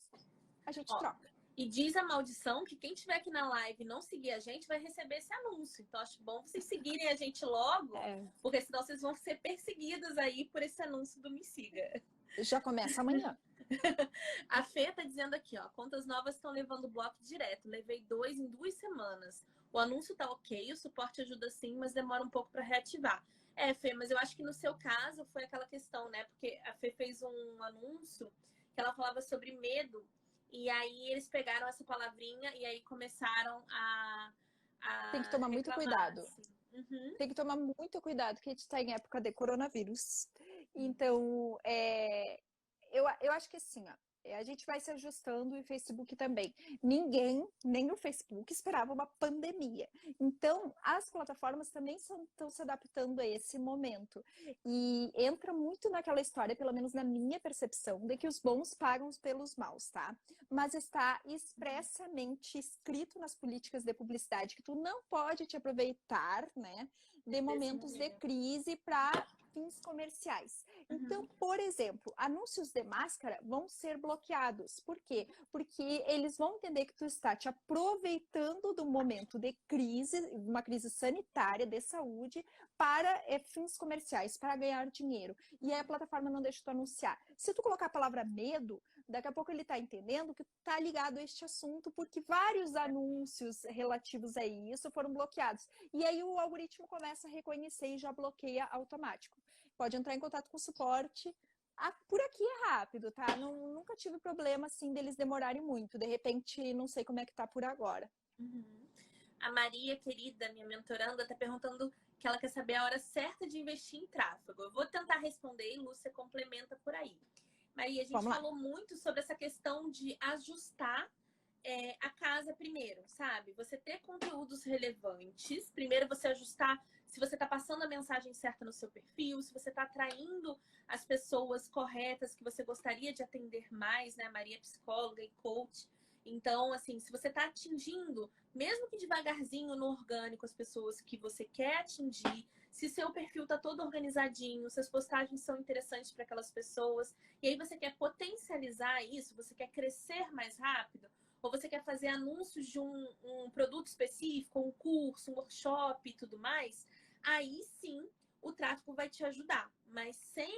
a gente troca. E diz a maldição que quem estiver aqui na live e não seguir a gente vai receber esse anúncio. Então, acho bom vocês seguirem a gente logo, porque senão vocês vão ser perseguidas aí por esse anúncio do Me Siga. Já começa amanhã. A Fê tá dizendo aqui, ó, contas novas estão levando bloco direto. Levei 2 em 2 semanas. O anúncio tá ok, o suporte ajuda sim, mas demora um pouco para reativar. Fê, mas eu acho que no seu caso foi aquela questão, né? Porque a Fê fez um anúncio que ela falava sobre medo. E aí eles pegaram essa palavrinha e aí começaram a tem que tomar muito cuidado. Assim. Tem que tomar muito cuidado, porque a gente está em época de coronavírus. Então, eu acho que assim, ó, a gente vai se ajustando e o Facebook também. Ninguém, nem o Facebook, esperava uma pandemia. Então, as plataformas também estão se adaptando a esse momento. E entra muito naquela história, pelo menos na minha percepção, de que os bons pagam pelos maus, tá? Mas está expressamente escrito nas políticas de publicidade que tu não pode te aproveitar, né, de momentos de crise para fins comerciais. Então, por exemplo, anúncios de máscara vão ser bloqueados. Por quê? Porque eles vão entender que tu está te aproveitando do momento de crise, uma crise sanitária, de saúde, para fins comerciais, para ganhar dinheiro. E aí a plataforma não deixa tu anunciar. Se tu colocar a palavra medo, daqui a pouco ele está entendendo que está ligado a este assunto, porque vários anúncios relativos a isso foram bloqueados. E aí o algoritmo começa a reconhecer e já bloqueia automático. Pode entrar em contato com o suporte. Por aqui é rápido, tá? Nunca tive problema, assim, deles demorarem muito. De repente, não sei como é que tá por agora. A Maria, querida, minha mentoranda, tá perguntando que ela quer saber a hora certa de investir em tráfego. Eu vou tentar responder e Lúcia complementa por aí. Maria, a gente falou muito sobre essa questão de ajustar a casa primeiro, sabe? Você ter conteúdos relevantes. Primeiro você ajustar se você está passando a mensagem certa no seu perfil, se você está atraindo as pessoas corretas que você gostaria de atender mais, né? Maria é psicóloga e coach. Então, assim, se você está atingindo, mesmo que devagarzinho no orgânico, as pessoas que você quer atingir, se seu perfil está todo organizadinho, suas postagens são interessantes para aquelas pessoas, e aí você quer potencializar isso, você quer crescer mais rápido, ou você quer fazer anúncios de um produto específico, um curso, um workshop e tudo mais, aí sim o tráfego vai te ajudar. Mas sem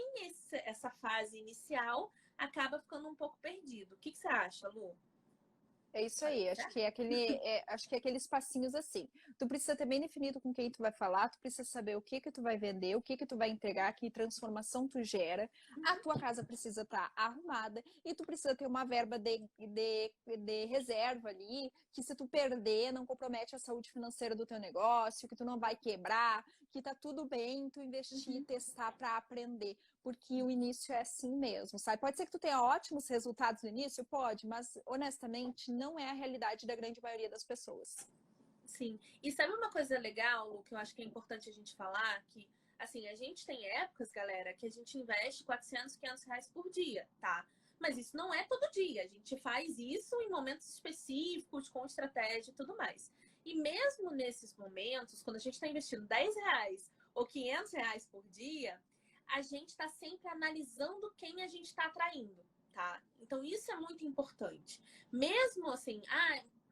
essa fase inicial, acaba ficando um pouco perdido. O que você acha, Lu? É isso Falei aí, certo? acho que é aqueles passinhos assim. Tu precisa ter bem definido com quem tu vai falar, tu precisa saber o que que tu vai vender, o que que tu vai entregar, que transformação tu gera. A Uhum. tua casa precisa estar arrumada e tu precisa ter uma verba de reserva ali, que se tu perder, não compromete a saúde financeira do teu negócio, que tu não vai quebrar, que tá tudo bem tu investir, Uhum. testar para aprender, porque o início é assim mesmo, sabe? Pode ser que tu tenha ótimos resultados no início, pode, mas honestamente não é a realidade da grande maioria das pessoas. Sim. E sabe uma coisa legal, Lu, que eu acho que é importante a gente falar? Que, assim, a gente tem épocas, galera, que a gente investe 400, 500 reais por dia, tá? Mas isso não é todo dia. A gente faz isso em momentos específicos, com estratégia e tudo mais. E mesmo nesses momentos, quando a gente está investindo 10 reais ou 500 reais por dia, a gente está sempre analisando quem a gente está atraindo, tá? Então, isso é muito importante. Mesmo assim,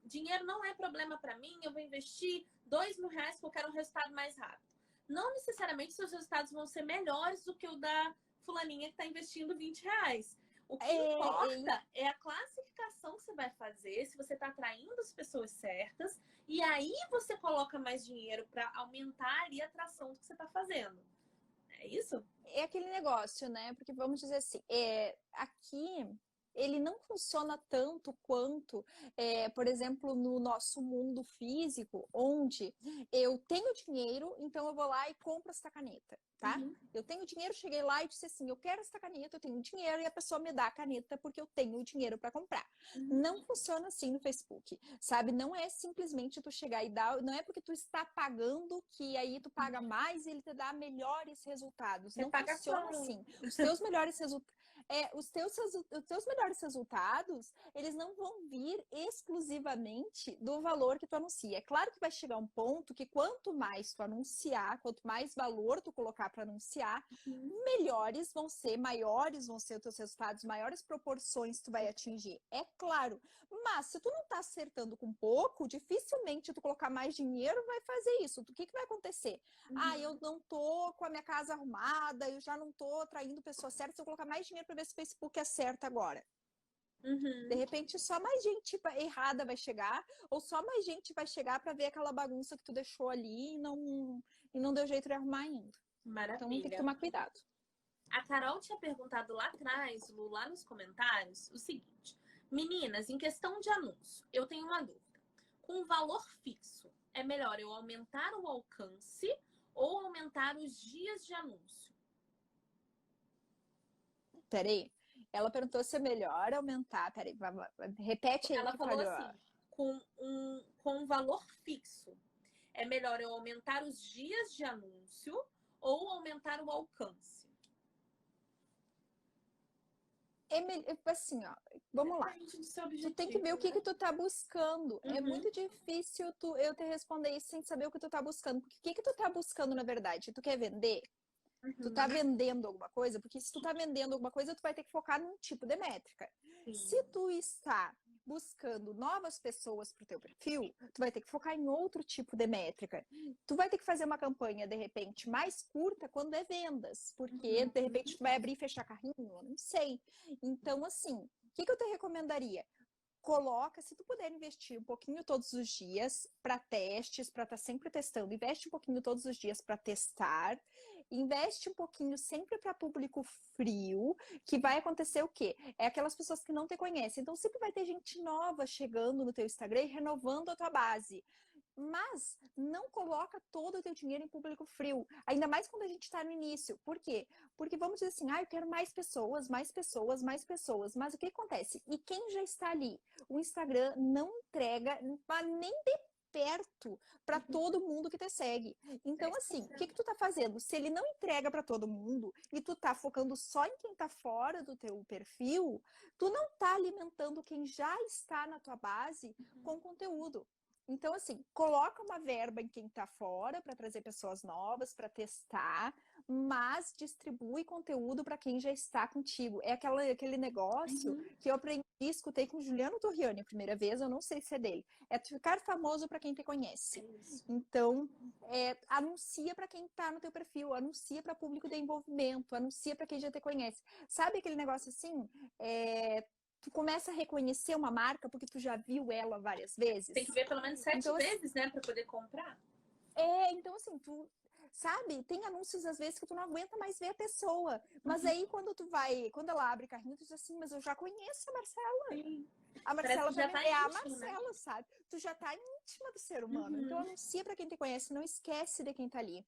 dinheiro não é problema para mim, eu vou investir 2.000 reais porque eu quero um resultado mais rápido. Não necessariamente seus resultados vão ser melhores do que o da fulaninha que está investindo 20 reais. O que É, importa é a classificação que você vai fazer, se você está atraindo as pessoas certas, e aí você coloca mais dinheiro para aumentar ali a atração do que você está fazendo. É isso? é aquele negócio, né? Porque vamos dizer assim, aqui ele não funciona tanto quanto, por exemplo, no nosso mundo físico, onde eu tenho dinheiro, então eu vou lá e compro esta caneta, tá? Uhum. Eu tenho dinheiro, cheguei lá e disse assim, eu quero esta caneta, eu tenho dinheiro, e a pessoa me dá a caneta porque eu tenho dinheiro para comprar. Uhum. Não funciona assim no Facebook, sabe? Não é simplesmente tu chegar e dar, não é porque tu está pagando que aí tu paga mais e ele te dá melhores resultados. Você Não paga funciona como? assim. Os teus melhores resultados, os teus melhores resultados, eles não vão vir exclusivamente do valor que tu anuncia. É claro que vai chegar um ponto que quanto mais tu anunciar, quanto mais valor tu colocar para anunciar, Uhum. melhores vão ser, maiores vão ser os teus resultados, maiores proporções tu vai atingir. É claro. Mas se tu não tá acertando com pouco, dificilmente tu colocar mais dinheiro vai fazer isso. O que que vai acontecer? Ah, eu Uhum. não tô com a minha casa arrumada, eu já não tô atraindo pessoas certas, se eu colocar mais dinheiro para ver se o Facebook acerta agora. De Uhum. repente, só mais gente errada vai chegar, ou só mais gente vai chegar para ver aquela bagunça que tu deixou ali e não deu jeito de arrumar ainda. Então tem que Maravilha. tomar cuidado. A Carol tinha perguntado lá atrás, Lu, lá nos comentários, o seguinte: meninas, em questão de anúncio, eu tenho uma dúvida. Com valor fixo, é melhor eu aumentar o alcance ou aumentar os dias de anúncio? Peraí. Ela perguntou se é melhor aumentar. Peraí, repete aí Ela que falou falhou. assim: com um valor fixo, é melhor eu aumentar os dias de anúncio ou aumentar o alcance? Assim, ó, vamos lá. Depende do seu Tu tem que ver o objetivo, que né? que tu tá buscando. É Uhum, muito difícil eu te responder isso sem saber o que tu tá buscando. Porque o que que tu tá buscando, na verdade? Tu quer vender? Tu tá uhum, vendendo alguma coisa? Porque se tu tá vendendo alguma coisa, tu vai ter que focar num tipo de métrica. Se sim. tu está buscando novas pessoas para o teu perfil, tu vai ter que focar em outro tipo de métrica. Tu vai ter que fazer uma campanha, de repente, mais curta quando é vendas, porque, Uhum, de repente, tu vai abrir e fechar carrinho, eu não sei. Então, assim, o que eu te recomendaria? Coloca, se tu puder investir um pouquinho todos os dias para testes, para estar sempre testando, investe um pouquinho todos os dias para testar, investe um pouquinho sempre para público frio, que vai acontecer o quê? É aquelas pessoas que não te conhecem. Então sempre vai ter gente nova chegando no teu Instagram e renovando a tua base. Mas não coloca todo o teu dinheiro em público frio, ainda mais quando a gente está no início. Por quê? Porque vamos dizer assim, eu quero mais pessoas, mais pessoas, mais pessoas. Mas o que acontece? E quem já está ali? O Instagram não entrega nem de perto para todo mundo que te segue. Então, assim, o que 10%. tu tá fazendo? Se ele não entrega para todo mundo e tu tá focando só em quem tá fora do teu perfil, tu não tá alimentando quem já está na tua base com conteúdo. Então, assim, coloca uma verba em quem está fora para trazer pessoas novas, para testar, mas distribui conteúdo para quem já está contigo. É aquele negócio Uhum. que eu aprendi, escutei com o Juliano Torriani a primeira vez, eu não sei se é dele. É tu ficar famoso para quem te É conhece. isso. Então, anuncia para quem está no teu perfil, anuncia para público de envolvimento, anuncia para quem já te conhece. Sabe aquele negócio assim? tu começa a reconhecer uma marca porque tu já viu ela várias vezes. Tem que ver pelo menos 7 Então, vezes, né, para poder comprar. Então assim, tu sabe, tem anúncios às vezes que tu não aguenta mais ver a pessoa. Mas aí quando ela abre carrinho, tu diz assim, mas eu já conheço a Marcela. Sim. A Parece Marcela que já pra mim tá é a íntimo, né? Marcela, sabe? Tu já tá íntima do ser humano. Então anuncia pra quem te conhece, não esquece de quem tá ali.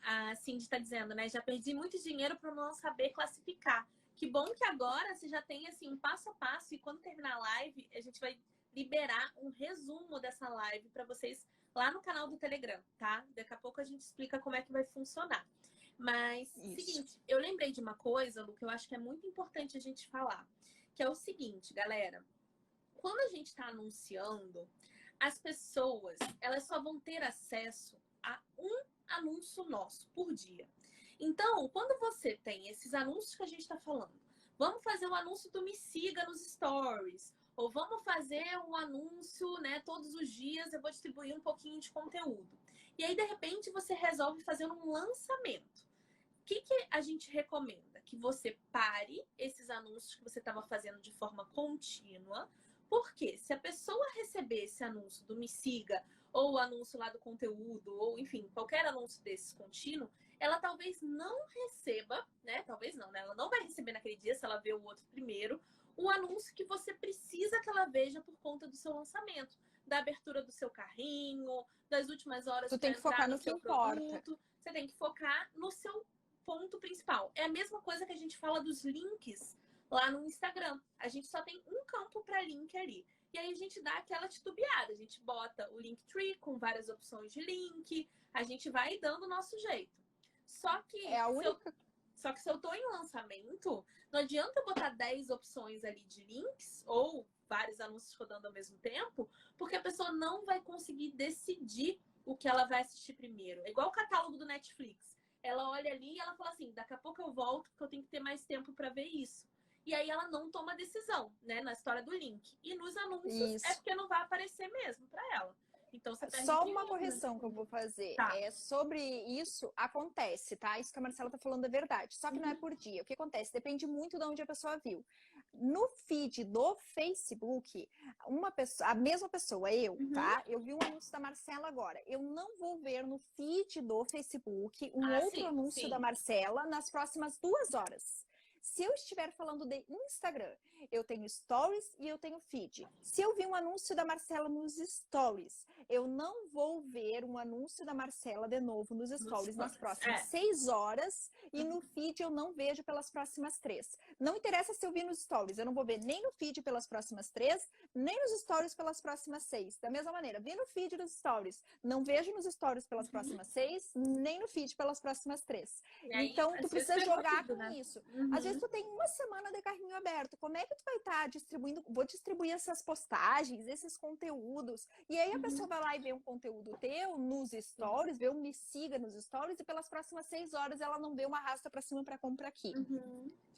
A Cindy tá dizendo, né? Já perdi muito dinheiro por não saber classificar. Que bom que agora você já tem assim um passo a passo e quando terminar a live, a gente vai liberar um resumo dessa live para vocês lá no canal do Telegram, tá? Daqui a pouco a gente explica como é que vai funcionar. Mas, seguinte, eu lembrei de uma coisa, Lu, que eu acho que é muito importante a gente falar, que é o seguinte, galera. Quando a gente está anunciando, as pessoas, elas só vão ter acesso a um anúncio nosso por dia. Então, quando você tem esses anúncios que a gente está falando, vamos fazer o anúncio do Me Siga nos Stories, ou vamos fazer um anúncio, né, todos os dias eu vou distribuir um pouquinho de conteúdo. E aí, de repente, você resolve fazer um lançamento. O que a gente recomenda? Que você pare esses anúncios que você estava fazendo de forma contínua, porque se a pessoa receber esse anúncio do Me Siga, ou o anúncio lá do conteúdo, ou enfim, qualquer anúncio desses contínuo, ela talvez não receba, né? Talvez não, né? Ela não vai receber naquele dia, se ela vê o outro primeiro, o anúncio que você precisa que ela veja por conta do seu lançamento, da abertura do seu carrinho, das últimas horas Tu tem que focar no que importa. Você tem que focar no seu ponto principal. É a mesma coisa que a gente fala dos links lá no Instagram. A gente só tem um campo para link ali. E aí a gente dá aquela titubeada. A gente bota o Linktree com várias opções de link. A gente vai dando o nosso jeito. Só que se eu tô em lançamento, não adianta eu botar 10 opções ali de links ou vários anúncios rodando ao mesmo tempo, porque a pessoa não vai conseguir decidir o que ela vai assistir primeiro. É igual o catálogo do Netflix. Ela olha ali e ela fala assim, daqui a pouco eu volto porque eu tenho que ter mais tempo para ver isso. E aí ela não toma decisão, né, na história do link. E nos anúncios é porque não vai aparecer mesmo para ela. Então você perde Só dinheiro, uma correção que eu vou fazer. Tá. Sobre isso, acontece, tá? Isso que a Marcela tá falando é verdade. Só que não é por dia. O que acontece? Depende muito de onde a pessoa viu. No feed do Facebook, a mesma pessoa, eu, tá? Eu vi um anúncio da Marcela agora. Eu não vou ver no feed do Facebook outro anúncio da Marcela nas próximas 2 horas. Se eu estiver falando de Instagram, eu tenho stories e eu tenho feed. Se eu vi um anúncio da Marcela nos stories, eu não vou ver um anúncio da Marcela de novo nos stories nas próximas 6 horas e no feed eu não vejo pelas próximas 3. Não interessa se eu vi nos stories, eu não vou ver nem no feed pelas próximas 3, nem nos stories pelas próximas 6. Da mesma maneira, vi no feed dos stories, não vejo nos stories pelas próximas 6, nem no feed pelas próximas 3. Então, tu precisa jogar com isso. Às vezes tu tem uma semana de carrinho aberto. Como é que tu vai estar distribuindo? Vou distribuir essas postagens, esses conteúdos. E aí a pessoa vai lá e vê um conteúdo teu nos stories, vê um Me Siga nos stories e pelas próximas 6 horas ela não vê uma arrasta pra cima pra comprar aqui.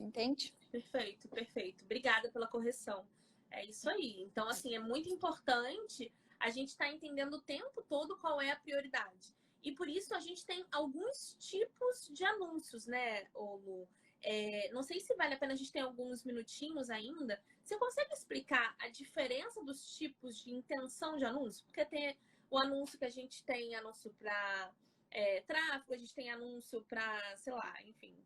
Entende? Perfeito, perfeito. Obrigada pela correção. É isso aí. Então, assim, é muito importante a gente estar entendendo o tempo todo qual é a prioridade. E por isso a gente tem alguns tipos de anúncios, né, Lu? Não sei se vale a pena, a gente tem alguns minutinhos ainda. Você consegue explicar a diferença dos tipos de intenção de anúncio? Porque tem o anúncio que a gente tem anúncio para tráfego, a gente tem anúncio para, sei lá, enfim,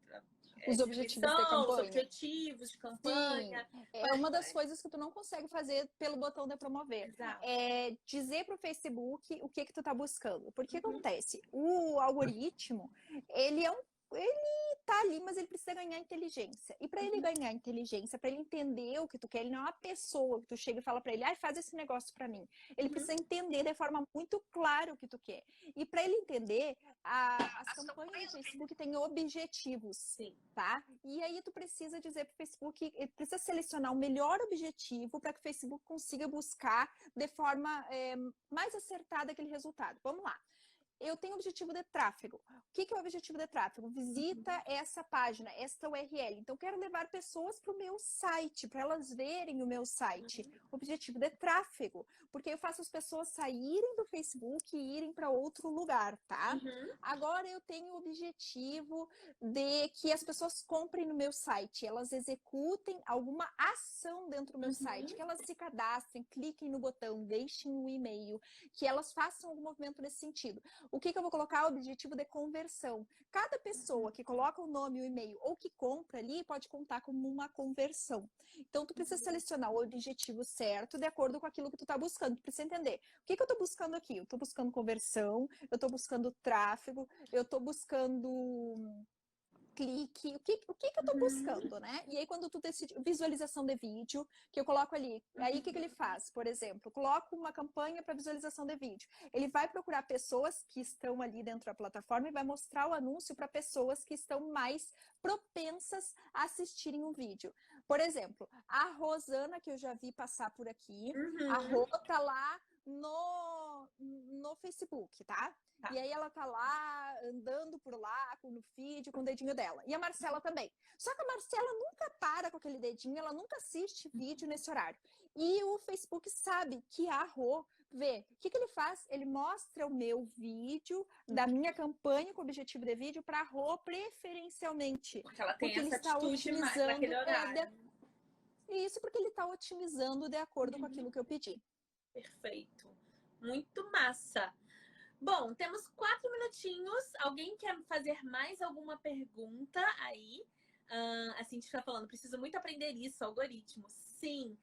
os objetivos de campanha. Os objetivos de campanha. Sim, é uma das coisas que tu não consegue fazer pelo botão de promover. Exato. É dizer para o Facebook o que tu tá buscando. Porque acontece? O algoritmo, ele tá ali, mas ele precisa ganhar inteligência. E para ele ganhar inteligência, para ele entender o que tu quer, ele não é uma pessoa que tu chega e fala para ele, faz esse negócio para mim. Ele precisa entender de forma muito clara o que tu quer. E para ele entender, as campanhas do Facebook têm objetivos. Sim. Tá? E aí tu precisa dizer para o Facebook, ele precisa selecionar o melhor objetivo para que o Facebook consiga buscar de forma mais acertada aquele resultado. Vamos lá. eu tenho objetivo de tráfego. O que é o objetivo de tráfego? Visita essa página, esta URL. Então, quero levar pessoas para o meu site, para elas verem o meu site. Objetivo de tráfego, porque eu faço as pessoas saírem do Facebook e irem para outro lugar, tá? Agora, eu tenho o objetivo de que as pessoas comprem no meu site, elas executem alguma ação dentro do meu site, que elas se cadastrem, cliquem no botão, deixem um e-mail, que elas façam algum movimento nesse sentido. O que eu vou colocar? O objetivo de conversão. Cada pessoa que coloca o nome, o e-mail ou que compra ali pode contar como uma conversão. Então, tu precisa selecionar o objetivo certo de acordo com aquilo que tu tá buscando. Tu precisa entender. O que eu tô buscando aqui? Eu tô buscando conversão, eu tô buscando tráfego, eu tô buscando clique, o que eu tô buscando, né? E aí, quando tu decide visualização de vídeo, que eu coloco ali, aí o que ele faz? Por exemplo, coloco uma campanha para visualização de vídeo. Ele vai procurar pessoas que estão ali dentro da plataforma e vai mostrar o anúncio para pessoas que estão mais propensas a assistirem um vídeo. Por exemplo, a Rosana, que eu já vi passar por aqui, a Rô tá lá no Facebook, tá? Tá. E aí ela tá lá, andando por lá, no feed, com o dedinho dela. E a Marcela também. Só que a Marcela nunca para com aquele dedinho, ela nunca assiste vídeo nesse horário. E o Facebook sabe que a Rô vê. O que ele faz? Ele mostra o meu vídeo, da minha campanha com objetivo de vídeo, para a Rô preferencialmente. Porque ela tem Porque ele essa está atitude otimizando. naquele horário. Isso porque ele está otimizando de acordo com aquilo que eu pedi. Perfeito. Muito massa. Bom, temos 4 minutinhos. Alguém quer fazer mais alguma pergunta aí? A Cintia está falando, preciso muito aprender isso, algoritmo. Sim.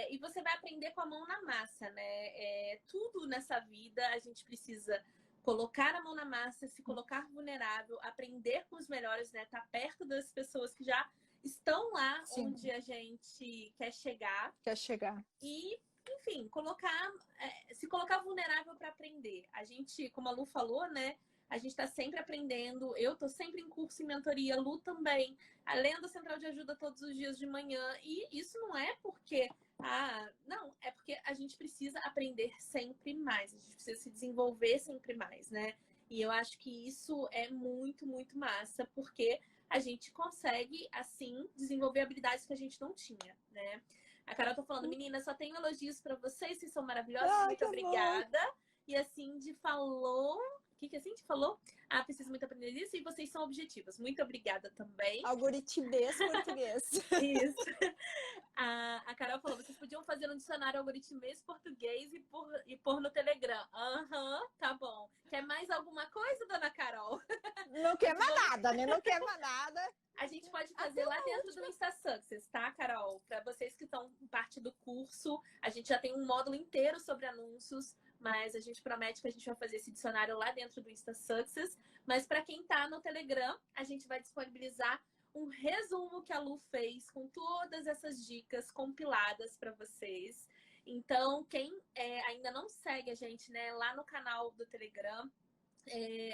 E você vai aprender com a mão na massa, né? Tudo nessa vida a gente precisa colocar a mão na massa, se colocar vulnerável, aprender com os melhores, né? Tá perto das pessoas que já estão lá onde a gente quer chegar. E enfim, se colocar vulnerável para aprender. A gente, como a Lu falou, né? A gente está sempre aprendendo. Eu estou sempre em curso e mentoria, a Lu também. Além da Central de Ajuda todos os dias de manhã. E isso não é porque... não, é porque a gente precisa aprender sempre mais. A gente precisa se desenvolver sempre mais, né? E eu acho que isso é muito, muito massa, porque a gente consegue, assim, desenvolver habilidades que a gente não tinha, né? A Carol tá falando, meninas, só tenho elogios pra vocês, vocês são maravilhosas, muito obrigada. Bom. E a Cindy falou... O que a Cindy falou? Preciso muito aprender isso e vocês são objetivas. Muito obrigada também. Algoritmês português. Isso. A Carol falou, vocês podiam fazer um dicionário algoritmês português e pôr no Telegram. Tá bom. Quer mais alguma coisa, dona Carol? Não quer mais nada, né? Não quer mais nada. A gente pode fazer lá dentro do Insta Success, tá, Carol? Para vocês que estão parte do curso, a gente já tem um módulo inteiro sobre anúncios, mas a gente promete que a gente vai fazer esse dicionário lá dentro do Insta Success. Mas para quem tá no Telegram, a gente vai disponibilizar um resumo que a Lu fez com todas essas dicas compiladas para vocês. Então, quem ainda não segue a gente, né, lá no canal do Telegram,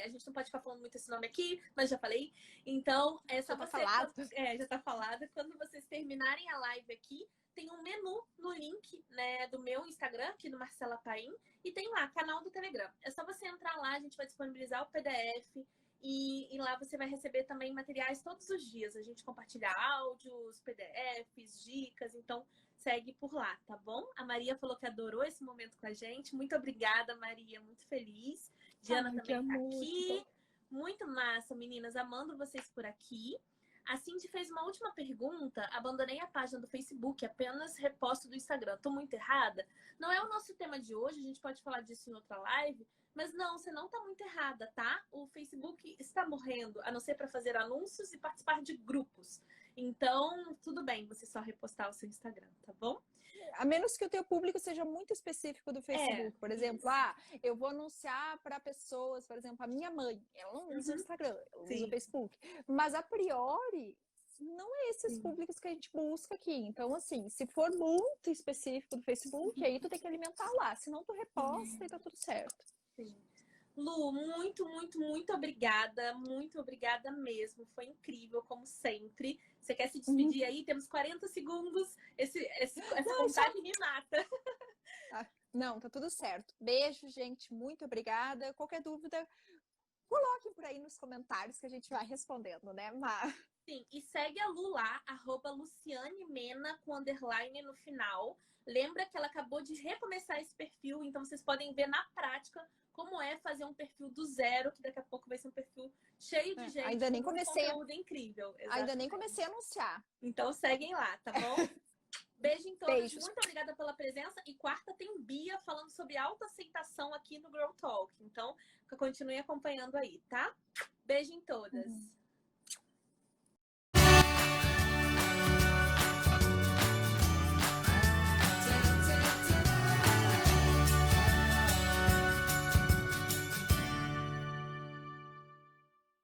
a gente não pode ficar falando muito esse nome aqui, mas já falei. Então, só já falado. Já tá falado. Quando vocês terminarem a live aqui, tem um menu no link, né, do meu Instagram, aqui do Marcela Paim, e tem lá, canal do Telegram. É só você entrar lá, a gente vai disponibilizar o PDF e lá você vai receber também materiais todos os dias. A gente compartilha áudios, PDFs, dicas, então segue por lá, tá bom? A Maria falou que adorou esse momento com a gente. Muito obrigada, Maria, muito feliz. Diana também tá aqui. Muito massa, meninas, amando vocês por aqui. A Cindy fez uma última pergunta. Abandonei a página do Facebook, apenas reposto do Instagram. Tô muito errada? Não é o nosso tema de hoje, a gente pode falar disso em outra live. Mas não, você não tá muito errada, tá? O Facebook está morrendo, a não ser para fazer anúncios e participar de grupos. Então, tudo bem você só repostar o seu Instagram, tá bom? A menos que o teu público seja muito específico do Facebook. Por exemplo, eu vou anunciar para pessoas, por exemplo, a minha mãe, ela não usa o Instagram, ela usa o Facebook. Mas, a priori, não é esses públicos que a gente busca aqui. Então, assim, se for muito específico do Facebook, aí tu tem que alimentar lá. Senão, tu reposta e tá tudo certo. Sim. Lu, muito, muito, muito obrigada. Muito obrigada mesmo. Foi incrível, como sempre. Você quer se despedir aí? Temos 40 segundos. Essa vontade me mata. Não, tá tudo certo. Beijo, gente. Muito obrigada. Qualquer dúvida, coloquem por aí nos comentários que a gente vai respondendo, né, Mar? Sim, e segue a Lu lá, @LucianeMena, com underline no final. Lembra que ela acabou de recomeçar esse perfil, então vocês podem ver na prática como é fazer um perfil do zero, que daqui a pouco vai ser um perfil cheio de gente, Ainda nem com muito comecei conteúdo incrível. Ainda nem Exatamente. comecei a anunciar. Então seguem lá, tá bom? Beijo em todas, Beijos. muito obrigada pela presença. E quarta tem Bia falando sobre autoaceitação aqui no Girl Talk. Então, continue acompanhando aí, tá? Beijo em todas.